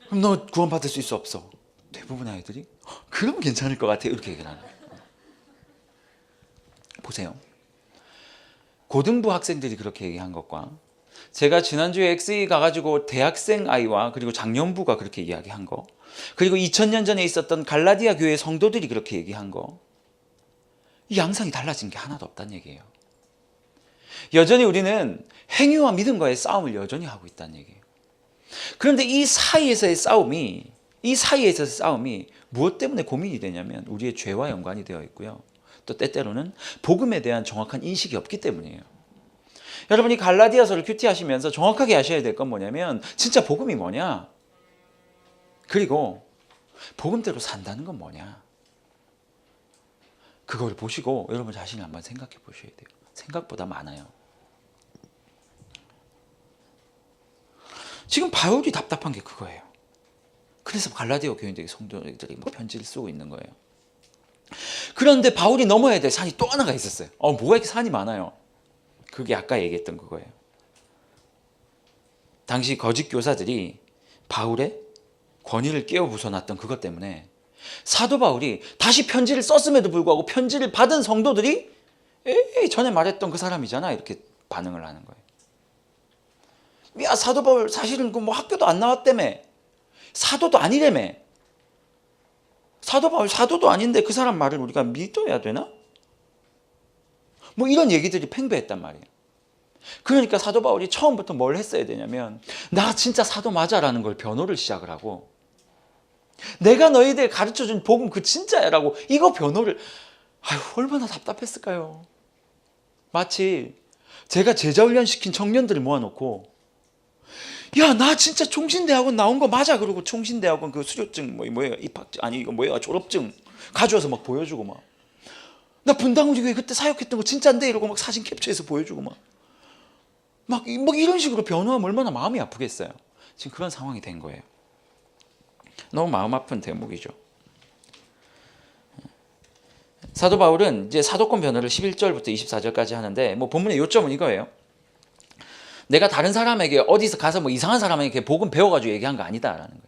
그럼 너 구원받을 수 있어 없어? 대부분의 아이들이 그럼 괜찮을 것 같아 이렇게 얘기를 하는 거예요. 보세요. 고등부 학생들이 그렇게 얘기한 것과 제가 지난주에 XE 가가지고 대학생 아이와 그리고 장년부가 그렇게 이야기한 거, 그리고 2000년 전에 있었던 갈라디아 교회 성도들이 그렇게 얘기한 거, 이 양상이 달라진 게 하나도 없다는 얘기예요. 여전히 우리는 행위와 믿음과의 싸움을 여전히 하고 있다는 얘기예요. 그런데 이 사이에서의 싸움이 무엇 때문에 고민이 되냐면 우리의 죄와 연관이 되어 있고요. 또 때때로는 복음에 대한 정확한 인식이 없기 때문이에요. 여러분이 갈라디아서를 큐티하시면서 정확하게 아셔야 될 건 뭐냐면 진짜 복음이 뭐냐, 그리고 복음대로 산다는 건 뭐냐, 그걸 보시고 여러분 자신을 한번 생각해 보셔야 돼요. 생각보다 많아요. 지금 바울이 답답한 게 그거예요. 그래서 갈라디아 교인들에게 성도들이 편지를 쓰고 있는 거예요. 그런데 바울이 넘어야 될 산이 또 하나가 있었어요. 뭐가 이렇게 산이 많아요? 그게 아까 얘기했던 그거예요. 당시 거짓 교사들이 바울의 권위를 깨어 부숴놨던 그것 때문에 사도 바울이 다시 편지를 썼음에도 불구하고 편지를 받은 성도들이 에이 전에 말했던 그 사람이잖아 이렇게 반응을 하는 거예요. 야, 사도 바울 사실은 그 뭐 학교도 안 나왔다며, 사도도 아니라며, 사도 바울 사도도 아닌데 그 사람 말을 우리가 믿어야 되나? 뭐 이런 얘기들이 팽배했단 말이에요. 그러니까 사도 바울이 처음부터 뭘 했어야 되냐면 나 진짜 사도 맞아라는 걸 변호를 시작을 하고, 내가 너희들 가르쳐준 복음 그 진짜야 라고 이거 변호를, 얼마나 답답했을까요? 마치 제가 제자훈련 시킨 청년들을 모아놓고 야, 나 진짜 총신대학원 나온 거 맞아 그러고 총신대학원 그 수료증 뭐예요 입학증 아니 이거 뭐예요 졸업증 가져와서 막 보여주고 나 분당우리 교회 그때 사역했던 거 진짜인데 이러고 막 사진 캡처해서 보여주고 막 이런 식으로 변호하면 얼마나 마음이 아프겠어요. 지금 그런 상황이 된 거예요. 너무 마음 아픈 대목이죠. 사도 바울은 이제 사도권 변호를 11절부터 24절까지 하는데 본문의 요점은 이거예요. 내가 다른 사람에게 어디서 가서 이상한 사람에게 복음 배워가지고 얘기한 거 아니다라는 거예요.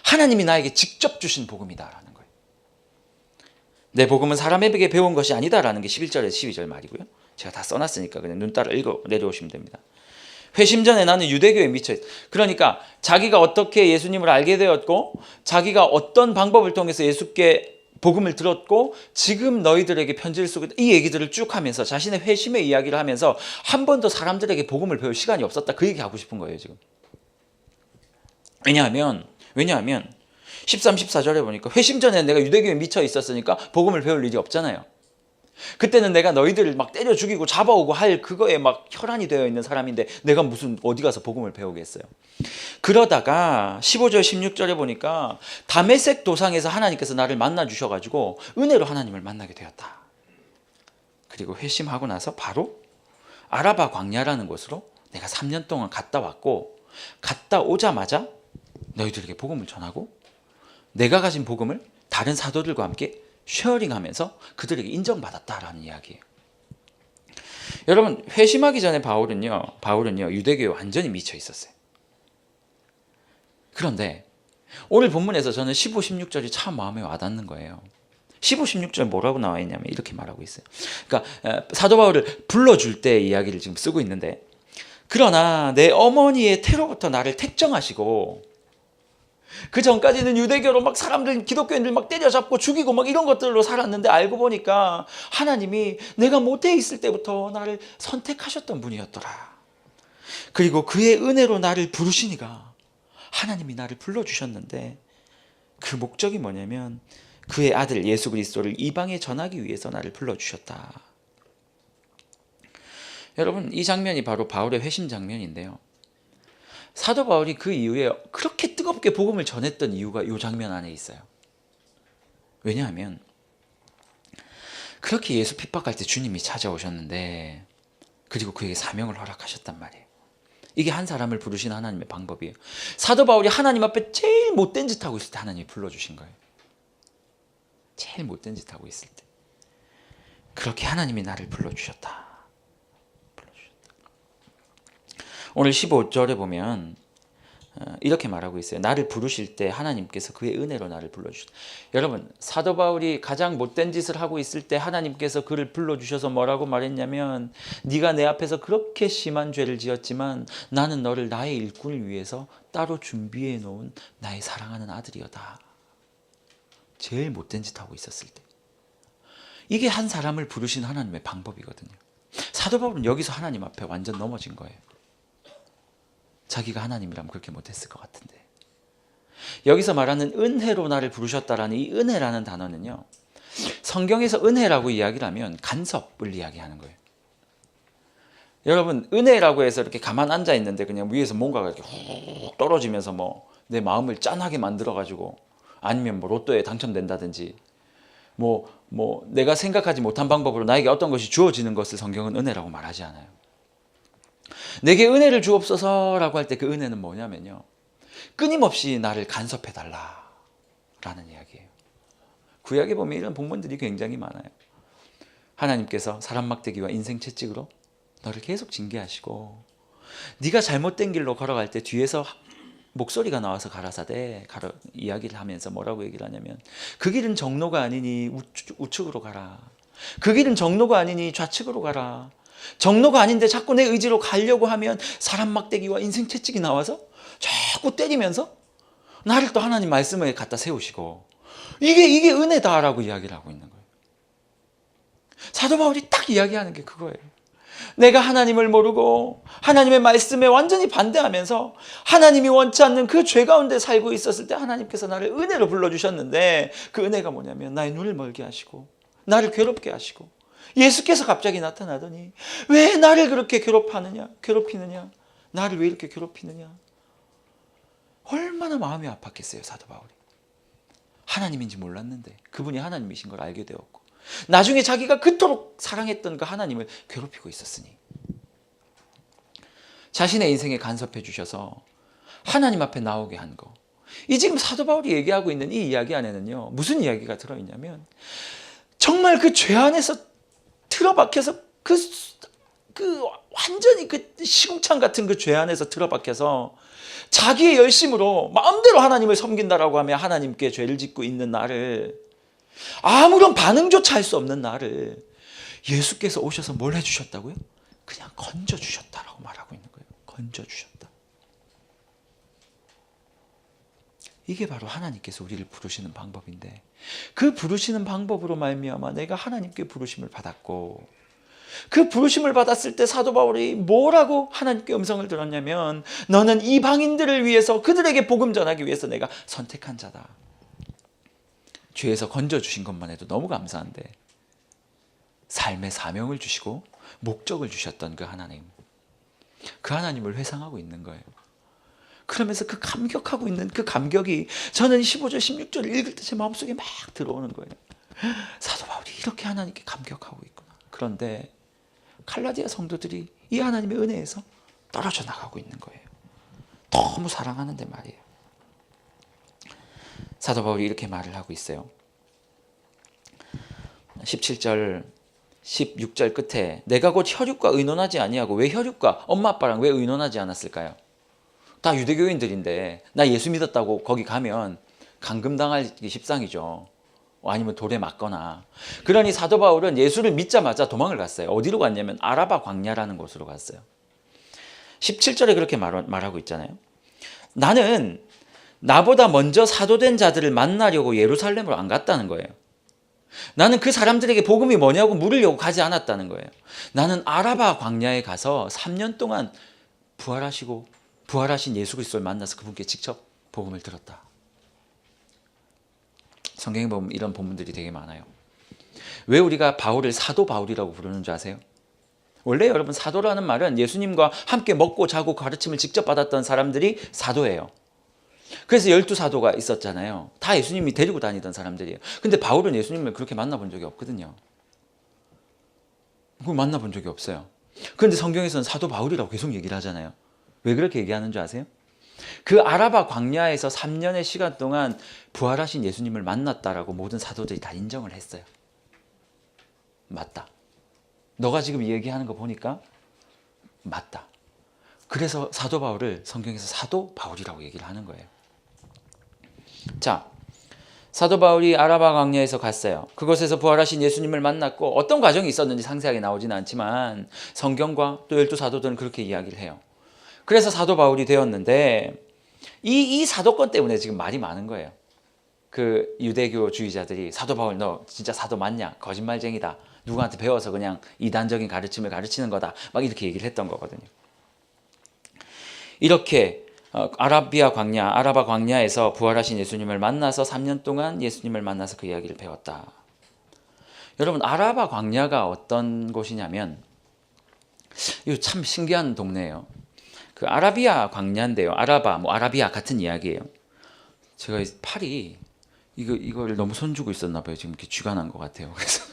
하나님이 나에게 직접 주신 복음이다라는 거예요. 내 복음은 사람에게 배운 것이 아니다라는 게 11절에서 12절 말이고요. 제가 다 써놨으니까 그냥 눈 따라 읽어 내려오시면 됩니다. 회심 전에 나는 유대교에 미쳐있어. 그러니까 자기가 어떻게 예수님을 알게 되었고 자기가 어떤 방법을 통해서 예수께 복음을 들었고 지금 너희들에게 편지를 쓰고 있다. 이 얘기들을 쭉 하면서 자신의 회심의 이야기를 하면서 한 번도 사람들에게 복음을 배울 시간이 없었다. 그 얘기 하고 싶은 거예요 지금. 왜냐하면 13, 14절에 보니까 회심 전에 내가 유대교에 미쳐 있었으니까 복음을 배울 일이 없잖아요. 그때는 내가 너희들을 막 때려 죽이고 잡아오고 할 그거에 막 혈안이 되어 있는 사람인데 내가 무슨 어디 가서 복음을 배우겠어요. 그러다가 15절 16절에 보니까 다메섹 도상에서 하나님께서 나를 만나 주셔가지고 은혜로 하나님을 만나게 되었다. 그리고 회심하고 나서 바로 아라바 광야라는 곳으로 내가 3년 동안 갔다 왔고 갔다 오자마자 너희들에게 복음을 전하고 내가 가진 복음을 다른 사도들과 함께 쉐어링하면서 그들에게 인정받았다라는 이야기예요. 여러분 회심하기 전에 바울은요 유대교에 완전히 미쳐 있었어요. 그런데 오늘 본문에서 저는 15, 16절이 참 마음에 와닿는 거예요. 15, 16절 뭐라고 나와 있냐면 이렇게 말하고 있어요. 그러니까 사도 바울을 불러줄 때 이야기를 지금 쓰고 있는데, 그러나 내 어머니의 태로부터 나를 택정하시고 그 전까지는 유대교로 막 사람들, 기독교인들 막 때려잡고 죽이고 막 이런 것들로 살았는데 알고 보니까 하나님이 내가 못돼 있을 때부터 나를 선택하셨던 분이었더라. 그리고 그의 은혜로 나를 부르시니까 하나님이 나를 불러주셨는데 그 목적이 뭐냐면 그의 아들 예수 그리스도를 이방에 전하기 위해서 나를 불러주셨다. 여러분, 이 장면이 바로 바울의 회심 장면인데요. 사도 바울이 그 이후에 그렇게 뜨겁게 복음을 전했던 이유가 이 장면 안에 있어요. 왜냐하면 그렇게 예수 핍박할 때 주님이 찾아오셨는데 그리고 그에게 사명을 허락하셨단 말이에요. 이게 한 사람을 부르신 하나님의 방법이에요. 사도 바울이 하나님 앞에 제일 못된 짓 하고 있을 때 하나님이 불러주신 거예요. 제일 못된 짓 하고 있을 때. 그렇게 하나님이 나를 불러주셨다. 오늘 15절에 보면 이렇게 말하고 있어요. 나를 부르실 때 하나님께서 그의 은혜로 나를 불러주셨다. 여러분, 사도 바울이 가장 못된 짓을 하고 있을 때 하나님께서 그를 불러주셔서 뭐라고 말했냐면 네가 내 앞에서 그렇게 심한 죄를 지었지만 나는 너를 나의 일꾼을 위해서 따로 준비해 놓은 나의 사랑하는 아들이었다. 제일 못된 짓 하고 있었을 때. 이게 한 사람을 부르신 하나님의 방법이거든요. 사도 바울은 여기서 하나님 앞에 완전 넘어진 거예요. 자기가 하나님이라면 그렇게 못했을 것 같은데. 여기서 말하는 은혜로 나를 부르셨다라는 이 은혜라는 단어는요, 성경에서 은혜라고 이야기를 하면 간섭을 이야기하는 거예요. 여러분, 은혜라고 해서 이렇게 가만 앉아 있는데 그냥 위에서 뭔가가 이렇게 훅 떨어지면서 뭐 내 마음을 짠하게 만들어가지고 아니면 뭐 로또에 당첨된다든지 뭐 내가 생각하지 못한 방법으로 나에게 어떤 것이 주어지는 것을 성경은 은혜라고 말하지 않아요. 내게 은혜를 주옵소서라고 할 때 그 은혜는 뭐냐면요, 끊임없이 나를 간섭해달라 라는 이야기예요. 구약에 보면 이런 본문들이 굉장히 많아요. 하나님께서 사람 막대기와 인생 채찍으로 너를 계속 징계하시고 네가 잘못된 길로 걸어갈 때 뒤에서 목소리가 나와서 가라사대 이야기를 하면서 뭐라고 얘기를 하냐면 그 길은 정로가 아니니 우측으로 가라. 그 길은 정로가 아니니 좌측으로 가라. 정로가 아닌데 자꾸 내 의지로 가려고 하면 사람 막대기와 인생 채찍이 나와서 자꾸 때리면서 나를 또 하나님 말씀에 갖다 세우시고 이게 은혜다라고 이야기를 하고 있는 거예요. 사도 바울이 딱 이야기하는 게 그거예요. 내가 하나님을 모르고 하나님의 말씀에 완전히 반대하면서 하나님이 원치 않는 그 죄 가운데 살고 있었을 때 하나님께서 나를 은혜로 불러주셨는데 그 은혜가 뭐냐면 나의 눈을 멀게 하시고 나를 괴롭게 하시고 예수께서 갑자기 나타나더니 왜 나를 그렇게 괴롭히느냐? 나를 왜 이렇게 괴롭히느냐? 얼마나 마음이 아팠겠어요, 사도 바울이. 하나님인지 몰랐는데 그분이 하나님이신 걸 알게 되었고 나중에 자기가 그토록 사랑했던 그 하나님을 괴롭히고 있었으니 자신의 인생에 간섭해 주셔서 하나님 앞에 나오게 한 거. 이 지금 사도 바울이 얘기하고 있는 이 이야기 안에는요, 무슨 이야기가 들어있냐면 정말 그 죄 안에서 틀어박혀서 그 완전히 그 시궁창 같은 그 죄 안에서 틀어박혀서 자기의 열심으로 마음대로 하나님을 섬긴다라고 하며 하나님께 죄를 짓고 있는 나를, 아무런 반응조차 할 수 없는 나를 예수께서 오셔서 뭘 해주셨다고요? 그냥 건져주셨다라고 말하고 있는 거예요. 건져주셨다. 이게 바로 하나님께서 우리를 부르시는 방법인데 그 부르시는 방법으로 말미암아 내가 하나님께 부르심을 받았고 그 부르심을 받았을 때 사도 바울이 뭐라고 하나님께 음성을 들었냐면 너는 이방인들을 위해서 그들에게 복음 전하기 위해서 내가 선택한 자다. 죄에서 건져주신 것만 해도 너무 감사한데 삶의 사명을 주시고 목적을 주셨던 그 하나님, 그 하나님을 회상하고 있는 거예요. 그러면서 그 감격하고 있는 그 감격이 저는 15절 16절을 읽을 때 제 마음속에 막 들어오는 거예요. 사도 바울이 이렇게 하나님께 감격하고 있구나. 그런데 갈라디아 성도들이 이 하나님의 은혜에서 떨어져 나가고 있는 거예요. 너무 사랑하는데 말이에요. 사도 바울이 이렇게 말을 하고 있어요. 17절 16절 끝에 내가 곧 혈육과 의논하지 아니하고, 왜 혈육과 엄마 아빠랑 왜 의논하지 않았을까요? 다 유대교인들인데 나 예수 믿었다고 거기 가면 감금당하기 십상이죠. 아니면 돌에 맞거나. 그러니 사도 바울은 예수를 믿자마자 도망을 갔어요. 어디로 갔냐면 아라바 광야라는 곳으로 갔어요. 17절에 그렇게 말하고 있잖아요. 나는 나보다 먼저 사도된 자들을 만나려고 예루살렘으로 안 갔다는 거예요. 나는 그 사람들에게 복음이 뭐냐고 물으려고 가지 않았다는 거예요. 나는 아라바 광야에 가서 3년 동안 부활하신 예수 그리스도를 만나서 그분께 직접 복음을 들었다. 성경에 보면 이런 본문들이 되게 많아요. 왜 우리가 바울을 사도 바울이라고 부르는 줄 아세요? 원래 여러분 사도라는 말은 예수님과 함께 먹고 자고 가르침을 직접 받았던 사람들이 사도예요. 그래서 12사도가 있었잖아요. 다 예수님이 데리고 다니던 사람들이에요. 근데 바울은 예수님을 그렇게 만나본 적이 없거든요. 만나본 적이 없어요. 그런데 성경에서는 사도 바울이라고 계속 얘기를 하잖아요. 왜 그렇게 얘기하는 줄 아세요? 그 아라바 광야에서 3년의 시간 동안 부활하신 예수님을 만났다라고 모든 사도들이 다 인정을 했어요. 맞다. 너가 지금 얘기하는 거 보니까 맞다. 그래서 사도 바울을 성경에서 사도 바울이라고 얘기를 하는 거예요. 자, 사도 바울이 아라바 광야에서 갔어요. 그곳에서 부활하신 예수님을 만났고 어떤 과정이 있었는지 상세하게 나오지는 않지만 성경과 또 12사도들은 그렇게 이야기를 해요. 그래서 사도 바울이 되었는데 이 사도권 때문에 지금 말이 많은 거예요. 그 유대교주의자들이 사도 바울 너 진짜 사도 맞냐? 거짓말쟁이다. 누구한테 배워서 그냥 이단적인 가르침을 가르치는 거다. 막 이렇게 얘기를 했던 거거든요. 이렇게 아라바 광야에서 부활하신 예수님을 만나서 3년 동안 예수님을 만나서 그 이야기를 배웠다. 여러분 아라바 광야가 어떤 곳이냐면 이거 참 신기한 동네예요. 그 아라비아 광야인데요. 아라비아 같은 이야기예요. 제가 팔이 이걸 너무 손주고 있었나 봐요. 지금 이렇게 쥐가 난 것 같아요. 그래서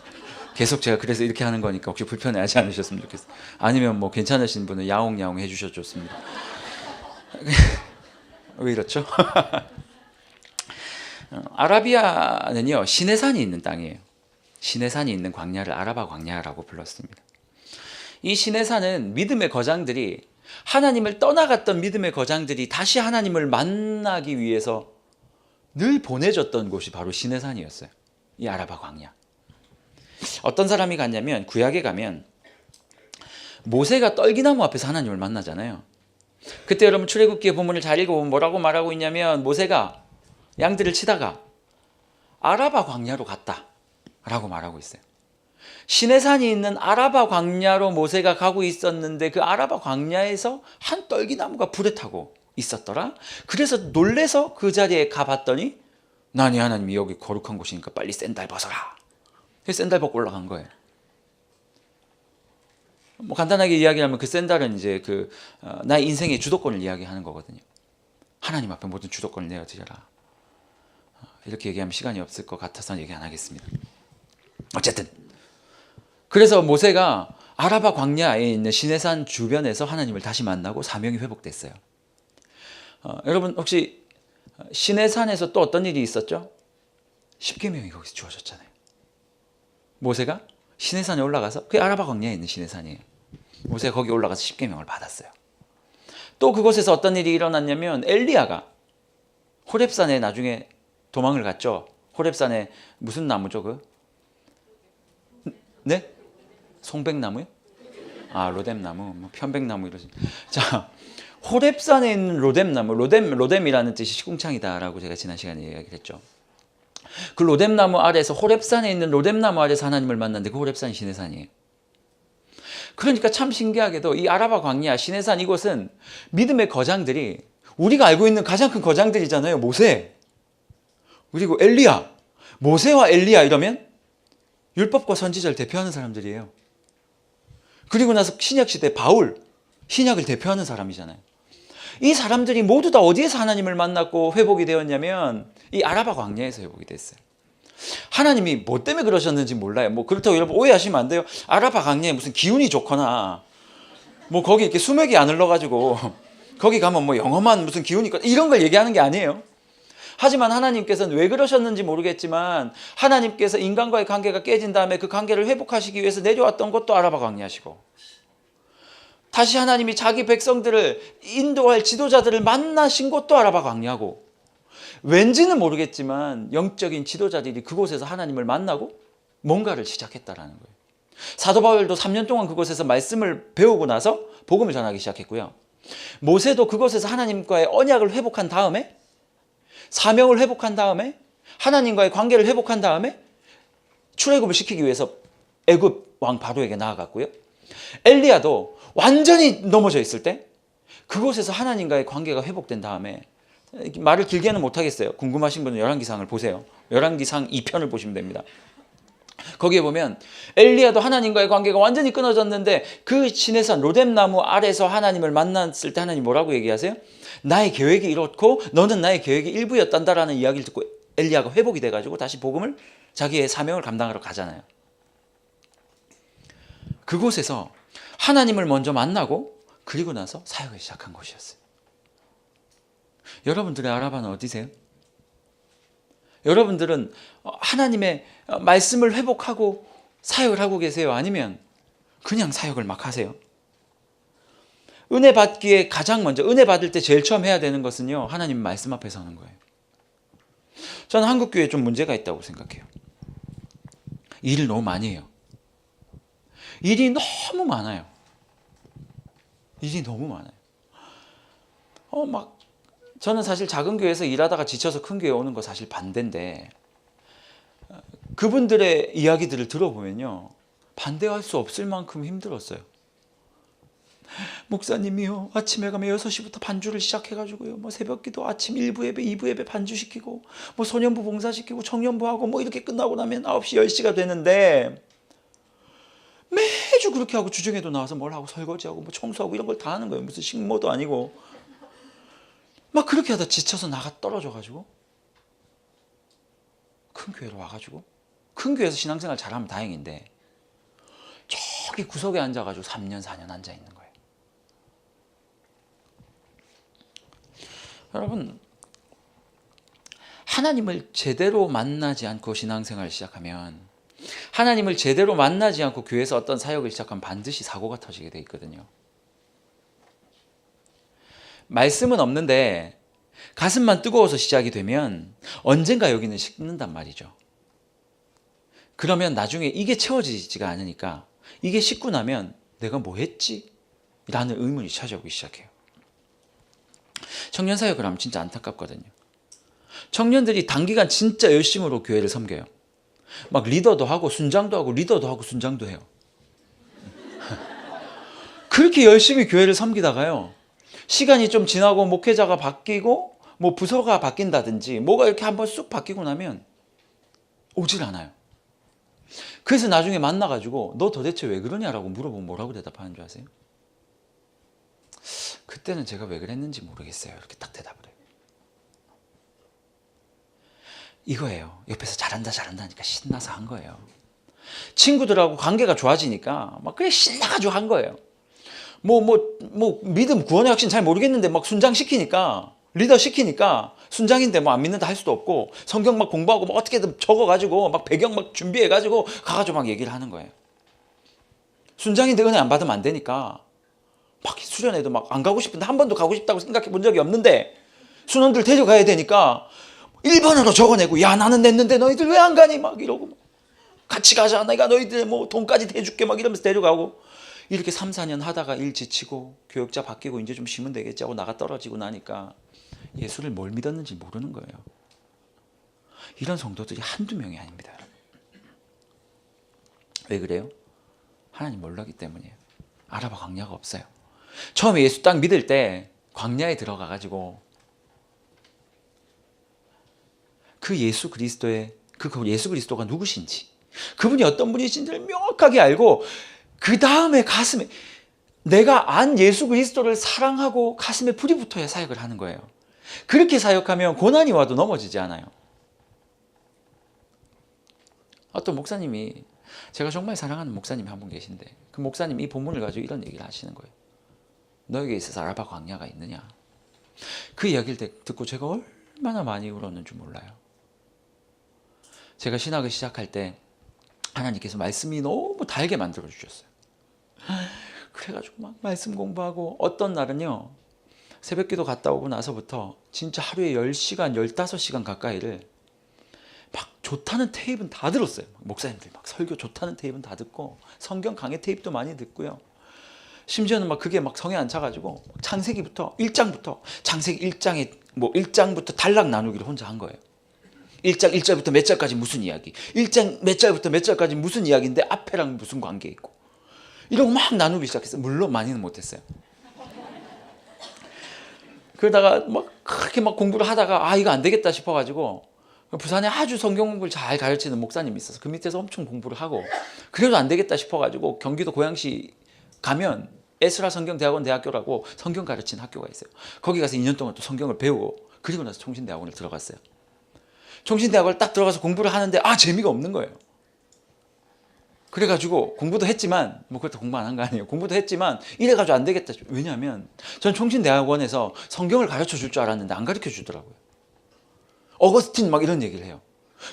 계속 제가 그래서 이렇게 하는 거니까 혹시 불편해하지 않으셨으면 좋겠어요. 아니면 뭐 괜찮으신 분은 야옹야옹 해주셔도 좋습니다. 왜 이렇죠? 아라비아는요 시내산이 있는 땅이에요. 시내산이 있는 광야를 아라바 광야라고 불렀습니다. 이 시내산은 믿음의 거장들이 하나님을 떠나갔던 믿음의 거장들이 다시 하나님을 만나기 위해서 늘 보내줬던 곳이 바로 시내산이었어요. 이 아라바 광야. 어떤 사람이 갔냐면 구약에 가면 모세가 떨기나무 앞에서 하나님을 만나잖아요. 그때 여러분 출애굽기의 본문을 잘 읽어보면 뭐라고 말하고 있냐면 모세가 양들을 치다가 아라바 광야로 갔다 라고 말하고 있어요. 시내산이 있는 아라바 광야로 모세가 가고 있었는데 그 아라바 광야에서 한 떨기나무가 불에 타고 있었더라. 그래서 놀래서 그 자리에 가봤더니 나니 하나님이 여기 거룩한 곳이니까 빨리 샌들 벗어라. 그래서 샌들 벗고 올라간 거예요. 뭐 간단하게 이야기하면 그 샌들은 이제 나의 인생의 주도권을 이야기하는 거거든요. 하나님 앞에 모든 주도권을 내어드려라. 이렇게 얘기하면 시간이 없을 것 같아서 얘기 안 하겠습니다. 어쨌든 그래서 모세가 아라바 광야에 있는 시내산 주변에서 하나님을 다시 만나고 사명이 회복됐어요. 여러분 혹시 시내산에서 또 어떤 일이 있었죠? 십계명이 거기서 주어졌잖아요. 모세가 시내산에 올라가서 그 아라바 광야에 있는 시내산이에요. 모세가 거기 올라가서 십계명을 받았어요. 또 그곳에서 어떤 일이 일어났냐면 엘리야가 호렙산에 나중에 도망을 갔죠. 호렙산에 무슨 나무죠? 네? 송백나무요? 로뎀나무, 편백나무 이러지. 자, 호렙산에 있는 로뎀나무, 로뎀이라는 뜻이 시궁창이다라고 제가 지난 시간에 이야기를 했죠. 그 로뎀나무 아래에서 호렙산에 있는 로뎀나무 아래에서 하나님을 만났는데 그 호렙산이 시내산이에요. 그러니까 참 신기하게도 이 아라바 광야, 시내산 이곳은 믿음의 거장들이 우리가 알고 있는 가장 큰 거장들이잖아요. 모세, 그리고 엘리야. 모세와 엘리야 이러면 율법과 선지자를 대표하는 사람들이에요. 그리고 나서 신약시대 바울, 신약을 대표하는 사람이잖아요. 이 사람들이 모두 다 어디에서 하나님을 만났고 회복이 되었냐면 이 아라바 광야에서 회복이 됐어요. 하나님이 뭐 때문에 그러셨는지 몰라요. 뭐 그렇다고 여러분 오해하시면 안 돼요. 아라바 광야에 무슨 기운이 좋거나 뭐 거기 이렇게 수맥이 안 흘러가지고 거기 가면 뭐 영험한 무슨 기운이 있거나 이런 걸 얘기하는 게 아니에요. 하지만 하나님께서는 왜 그러셨는지 모르겠지만 하나님께서 인간과의 관계가 깨진 다음에 그 관계를 회복하시기 위해서 내려왔던 것도 아라바 광야시고 다시 하나님이 자기 백성들을 인도할 지도자들을 만나신 것도 아라바 광야고 왠지는 모르겠지만 영적인 지도자들이 그곳에서 하나님을 만나고 뭔가를 시작했다라는 거예요. 사도 바울도 3년 동안 그곳에서 말씀을 배우고 나서 복음을 전하기 시작했고요. 모세도 그곳에서 하나님과의 언약을 회복한 다음에 사명을 회복한 다음에 하나님과의 관계를 회복한 다음에 출애굽을 시키기 위해서 애굽 왕 바로에게 나아갔고요. 엘리야도 완전히 넘어져 있을 때 그곳에서 하나님과의 관계가 회복된 다음에, 말을 길게는 못하겠어요. 궁금하신 분은 열왕기상을 보세요. 열왕기상 2편을 보시면 됩니다. 거기에 보면 엘리야도 하나님과의 관계가 완전히 끊어졌는데 그 시내산 로뎀나무 아래서 하나님을 만났을 때 하나님 뭐라고 얘기하세요? 나의 계획이 이렇고 너는 나의 계획의 일부였단다라는 이야기를 듣고 엘리야가 회복이 돼가지고 다시 복음을, 자기의 사명을 감당하러 가잖아요. 그곳에서 하나님을 먼저 만나고 그리고 나서 사역을 시작한 곳이었어요. 여러분들의 아라바는 어디세요? 여러분들은 하나님의 말씀을 회복하고 사역을 하고 계세요? 아니면 그냥 사역을 막 하세요? 은혜 받기에 가장 먼저, 은혜 받을 때 제일 처음 해야 되는 것은요, 하나님 말씀 앞에 서는 거예요. 저는 한국교회에 좀 문제가 있다고 생각해요. 일을 너무 많이 해요. 일이 너무 많아요. 일이 너무 많아요. 저는 사실 작은 교회에서 일하다가 지쳐서 큰 교회 오는 거 사실 반대인데, 그분들의 이야기들을 들어보면요, 반대할 수 없을 만큼 힘들었어요. 목사님이요, 아침에 가면 6시부터 반주를 시작해가지고요, 새벽기도 아침 1부 예배, 2부 예배 반주시키고, 소년부 봉사시키고, 청년부하고 이렇게 끝나고 나면 9시, 10시가 되는데, 매주 그렇게 하고 주중에도 나와서 뭘 하고 설거지하고 청소하고 이런 걸 다 하는 거예요. 무슨 식모도 아니고. 그렇게 하다 지쳐서 나가 떨어져가지고 큰 교회로 와가지고, 큰 교회에서 신앙생활 잘하면 다행인데 저기 구석에 앉아가지고 3년 4년 앉아있는 거예요. 여러분, 하나님을 제대로 만나지 않고 신앙생활을 시작하면, 하나님을 제대로 만나지 않고 교회에서 어떤 사역을 시작하면 반드시 사고가 터지게 돼 있거든요. 말씀은 없는데 가슴만 뜨거워서 시작이 되면 언젠가 여기는 식는단 말이죠. 그러면 나중에 이게 채워지지가 않으니까, 이게 식고 나면 내가 뭐 했지? 라는 의문이 찾아오기 시작해요. 청년 사역을 하면 진짜 안타깝거든요. 청년들이 단기간 진짜 열심으로 교회를 섬겨요. 리더도 하고 순장도 하고 리더도 하고 순장도 해요. 그렇게 열심히 교회를 섬기다가요, 시간이 좀 지나고 목회자가 바뀌고 부서가 바뀐다든지 뭐가 이렇게 한번 쑥 바뀌고 나면 오질 않아요. 그래서 나중에 만나가지고 너 도대체 왜 그러냐라고 물어보면 뭐라고 대답하는 줄 아세요? 그때는 제가 왜 그랬는지 모르겠어요. 이렇게 딱 대답을 해요. 이거예요. 옆에서 잘한다 하니까 신나서 한 거예요. 친구들하고 관계가 좋아지니까 그래 신나가지고 한 거예요. 믿음 구원의 확신 잘 모르겠는데 순장 시키니까, 리더 시키니까, 순장인데 안 믿는다 할 수도 없고, 성경 공부하고 어떻게든 적어가지고 배경 준비해가지고 가가지고 얘기를 하는 거예요. 순장인데 은혜 안 받으면 안 되니까 수련회도 안 가고 싶은데, 한 번도 가고 싶다고 생각해 본 적이 없는데 순원들 데려가야 되니까 1번으로 적어내고, 야 나는 냈는데 너희들 왜 안 가니? 이러고, 같이 가자, 내가 너희들 돈까지 대줄게 이러면서 데려가고, 이렇게 3, 4년 하다가 일 지치고 교역자 바뀌고 이제 좀 쉬면 되겠지 하고 나가 떨어지고 나니까 예수를 뭘 믿었는지 모르는 거예요. 이런 성도들이 한두 명이 아닙니다. 왜 그래요? 하나님 몰랐기 때문이에요. 아라바 광야가 없어요. 처음에 예수 딱 믿을 때 광야에 들어가가지고 그 예수 그리스도가 누구신지, 그분이 어떤 분이신지를 명확하게 알고, 그 다음에 가슴에, 내가 안 예수 그리스도를 사랑하고 가슴에 불이 붙어야 사역을 하는 거예요. 그렇게 사역하면 고난이 와도 넘어지지 않아요. 어떤 목사님이, 제가 정말 사랑하는 목사님이 한 분 계신데, 그 목사님이 이 본문을 가지고 이런 얘기를 하시는 거예요. 너에게 있어서 아라바 광야가 있느냐? 그 이야기를 듣고 제가 얼마나 많이 울었는 줄 몰라요. 제가 신학을 시작할 때 하나님께서 말씀이 너무 달게 만들어 주셨어요. 그래가지고 말씀 공부하고, 어떤 날은요 새벽기도 갔다 오고 나서부터 진짜 하루에 10시간, 15시간 가까이를 좋다는 테이프는 다 들었어요. 목사님들 설교 좋다는 테이프는 다 듣고, 성경 강의 테이프도 많이 듣고요. 심지어는 그게 성에 안 차가지고 창세기부터 1장부터, 창세기 1장에 뭐 1장부터 단락 나누기를 혼자 한 거예요. 1장 1절부터 몇 절까지 무슨 이야기, 1장 몇 절부터 몇 절까지 무슨 이야기인데 앞에랑 무슨 관계 있고, 이러고 막 나누기 시작했어요. 물론 많이는 못했어요. 그러다가 막 그렇게 막 공부를 하다가 이거 안 되겠다 싶어가지고, 부산에 아주 성경 공부를 잘 가르치는 목사님이 있어서 그 밑에서 엄청 공부를 하고, 그래도 안 되겠다 싶어가지고 경기도 고양시 가면 에스라 성경대학원 대학교라고 성경 가르치는 학교가 있어요. 거기 가서 2년 동안 또 성경을 배우고, 그리고 나서 총신대학원을 들어갔어요. 총신대학원을 딱 들어가서 공부를 하는데 재미가 없는 거예요. 그래가지고 공부도 했지만, 뭐 그렇다고 공부 안 한 거 아니에요. 공부도 했지만 이래가지고 안 되겠다. 왜냐하면 전 총신대학원에서 성경을 가르쳐 줄 줄 알았는데 안 가르쳐 주더라고요. 어거스틴 막 이런 얘기를 해요.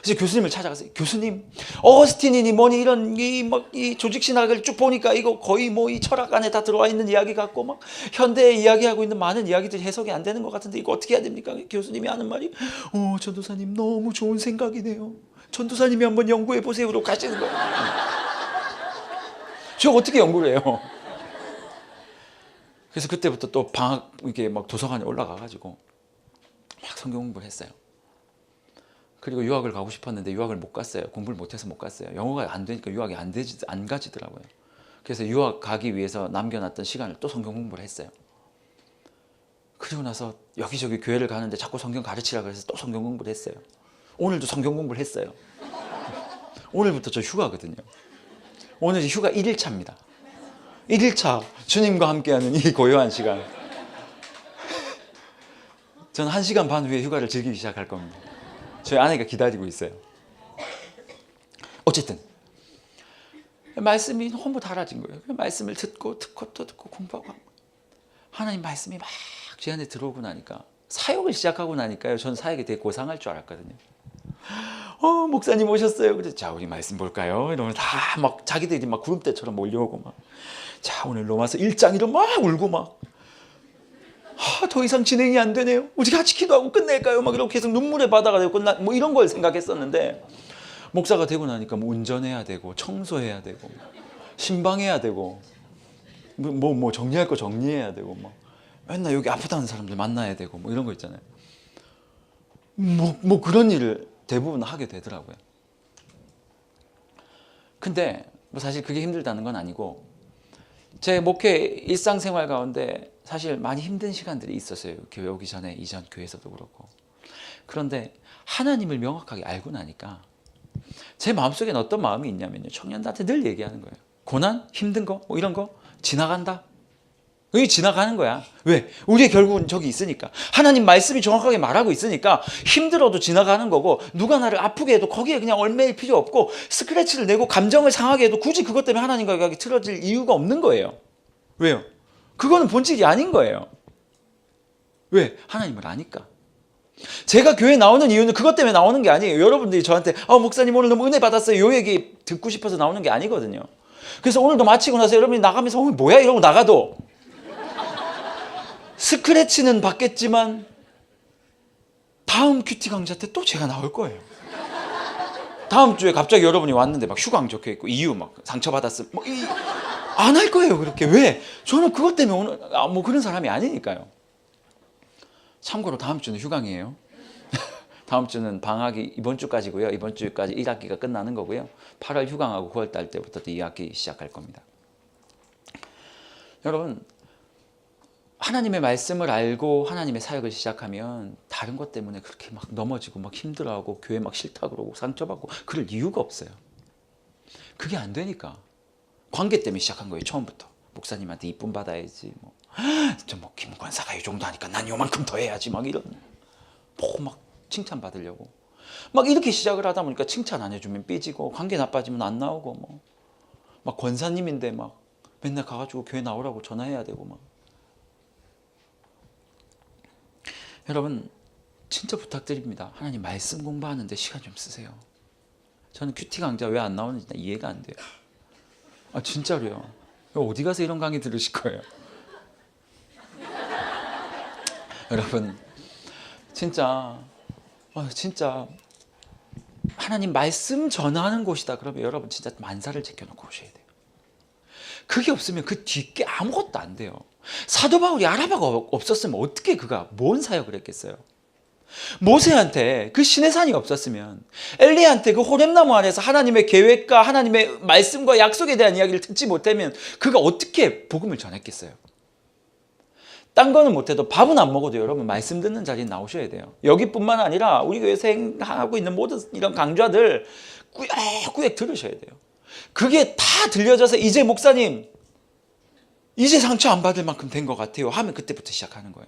그래서 교수님을 찾아가서, 교수님, 어거스틴이니 뭐니 이런 이 조직신학을 쭉 보니까 이거 거의 뭐 이 철학 안에 다 들어와 있는 이야기 같고, 막 현대에 이야기하고 있는 많은 이야기들이 해석이 안 되는 것 같은데 이거 어떻게 해야 됩니까? 교수님이 하는 말이, 전도사님 너무 좋은 생각이네요. 전도사님이 한번 연구해 보세요. 그러고 가시는 거예요. 저 어떻게 연구를 해요? 그래서 그때부터 또 방학 이게 막 도서관에 올라가가지고 막 성경 공부를 했어요. 그리고 유학을 가고 싶었는데 유학을 못 갔어요. 공부를 못해서 못 갔어요. 영어가 안 되니까 유학이 안 가지더라고요. 그래서 유학 가기 위해서 남겨놨던 시간을 또 성경 공부를 했어요. 그리고 나서 여기저기 교회를 가는데 자꾸 성경 가르치라고 해서 또 성경 공부를 했어요. 오늘도 성경 공부를 했어요. 오늘부터 저 휴가거든요. 오늘 휴가 1일차입니다. 1일차 주님과 함께하는 이 고요한 시간. 저는 1시간 반 후에 휴가를 즐기기 시작할 겁니다. 저희 아내가 기다리고 있어요. 어쨌든 말씀이 너무 달아진 거예요. 말씀을 듣고 또 듣고 공부하고, 하나님 말씀이 막 제 안에 들어오고 나니까, 사역을 시작하고 나니까요, 저는 사역에 되게 고상할 줄 알았거든요. 목사님 오셨어요. 그래서 자, 우리 말씀 볼까요? 이러면 다 막 자기들이 막 구름대처럼 몰려오고, 막 자, 오늘 로마서 1장 이러 막 울고, 막 더 이상 진행이 안 되네요. 우리 같이 기도하고 끝낼까요? 막 이렇게 계속 눈물의 바다가 되고 뭐 이런 걸 생각했었는데, 목사가 되고 나니까 뭐 운전해야 되고 청소해야 되고 신방해야 되고 뭐 정리할 거 정리해야 되고, 막 맨날 여기 아프다는 사람들 만나야 되고 뭐 이런 거 있잖아요. 뭐 그런 일을 대부분 하게 되더라고요. 근데 뭐 사실 그게 힘들다는 건 아니고, 제 목회 일상생활 가운데 사실 많이 힘든 시간들이 있었어요. 교회 오기 전에, 이전 교회에서도 그렇고. 그런데 하나님을 명확하게 알고 나니까 제 마음속에는 어떤 마음이 있냐면요, 청년들한테 늘 얘기하는 거예요. 고난, 힘든 거, 뭐 이런 거 지나간다. 여기 지나가는 거야. 왜? 우리의 결국은 저기 있으니까. 하나님 말씀이 정확하게 말하고 있으니까 힘들어도 지나가는 거고, 누가 나를 아프게 해도 거기에 그냥 얽매일 필요 없고, 스크래치를 내고 감정을 상하게 해도 굳이 그것 때문에 하나님과 여기 틀어질 이유가 없는 거예요. 왜요? 그거는 본질이 아닌 거예요. 왜? 하나님을 아니까. 제가 교회 나오는 이유는 그것 때문에 나오는 게 아니에요. 여러분들이 저한테 목사님 오늘 너무 은혜 받았어요, 요 얘기 듣고 싶어서 나오는 게 아니거든요. 그래서 오늘도 마치고 나서 여러분이 나가면서 뭐야 이러고 나가도 스크래치는 받겠지만 다음 큐티 강좌 때 또 제가 나올 거예요. 다음 주에 갑자기 여러분이 왔는데 막 휴강 적혀 있고 이유 막 상처받았음 안 할 거예요. 그렇게. 왜? 저는 그것 때문에 오늘 뭐 그런 사람이 아니니까요. 참고로 다음 주는 휴강이에요. 다음 주는 방학이 이번 주까지고요. 이번 주까지 1학기가 끝나는 거고요. 8월 휴강하고 9월 달 때부터 또 2학기 시작할 겁니다. 여러분, 하나님의 말씀을 알고 하나님의 사역을 시작하면 다른 것 때문에 그렇게 막 넘어지고 막 힘들어하고 교회 막 싫다 그러고 상처받고 그럴 이유가 없어요. 그게 안 되니까. 관계 때문에 시작한 거예요. 처음부터. 목사님한테 이쁨 받아야지. 뭐 김권사가 이 정도 하니까 난 요만큼 더 해야지. 막 이런. 막 칭찬 받으려고. 막 이렇게 시작을 하다 보니까 칭찬 안 해주면 삐지고, 관계 나빠지면 안 나오고, 막 권사님인데 막 맨날 가가지고 교회 나오라고 전화해야 되고 막. 여러분, 진짜 부탁드립니다. 하나님 말씀 공부하는데 시간 좀 쓰세요. 저는 큐티 강좌 왜 안 나오는지 이해가 안 돼요. 진짜로요. 어디 가서 이런 강의 들으실 거예요? 여러분, 진짜 하나님 말씀 전하는 곳이다 그러면 여러분 진짜 만사를 제껴놓고 오셔야 돼요. 그게 없으면 그 뒷게 아무것도 안 돼요. 사도 바울이 아라바가 없었으면 어떻게 그가 뭔 사역을 했겠어요? 모세한테 그 신의 산이 없었으면, 엘리야한테 그 호렙나무 안에서 하나님의 계획과 하나님의 말씀과 약속에 대한 이야기를 듣지 못하면 그가 어떻게 복음을 전했겠어요? 딴 거는 못해도 밥은 안 먹어도 여러분 말씀 듣는 자리에 나오셔야 돼요. 여기뿐만 아니라 우리 교회에서 행하고 있는 모든 이런 강좌들 꾸역꾸역 들으셔야 돼요. 그게 다 들려져서 이제 목사님 이제 상처 안 받을 만큼 된 것 같아요 하면 그때부터 시작하는 거예요.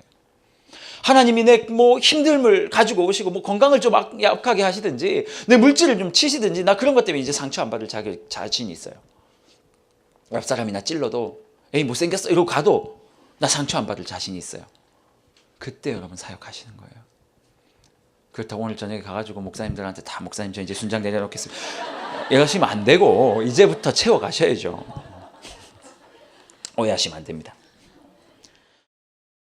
하나님이 내 뭐 힘듦을 가지고 오시고 뭐 건강을 좀 약하게 하시든지 내 물질을 좀 치시든지 나 그런 것 때문에 이제 상처 안 받을 자신이 있어요. 옆 사람이나 찔러도 에이 못생겼어 이러고 가도 나 상처 안 받을 자신이 있어요. 그때 여러분 사역하시는 거예요. 그렇다고 오늘 저녁에 가가지고 목사님들한테 다 목사님 저 이제 순장 내려놓겠습니다 이러시면 안 되고 이제부터 채워가셔야죠. 오해하시면 안 됩니다.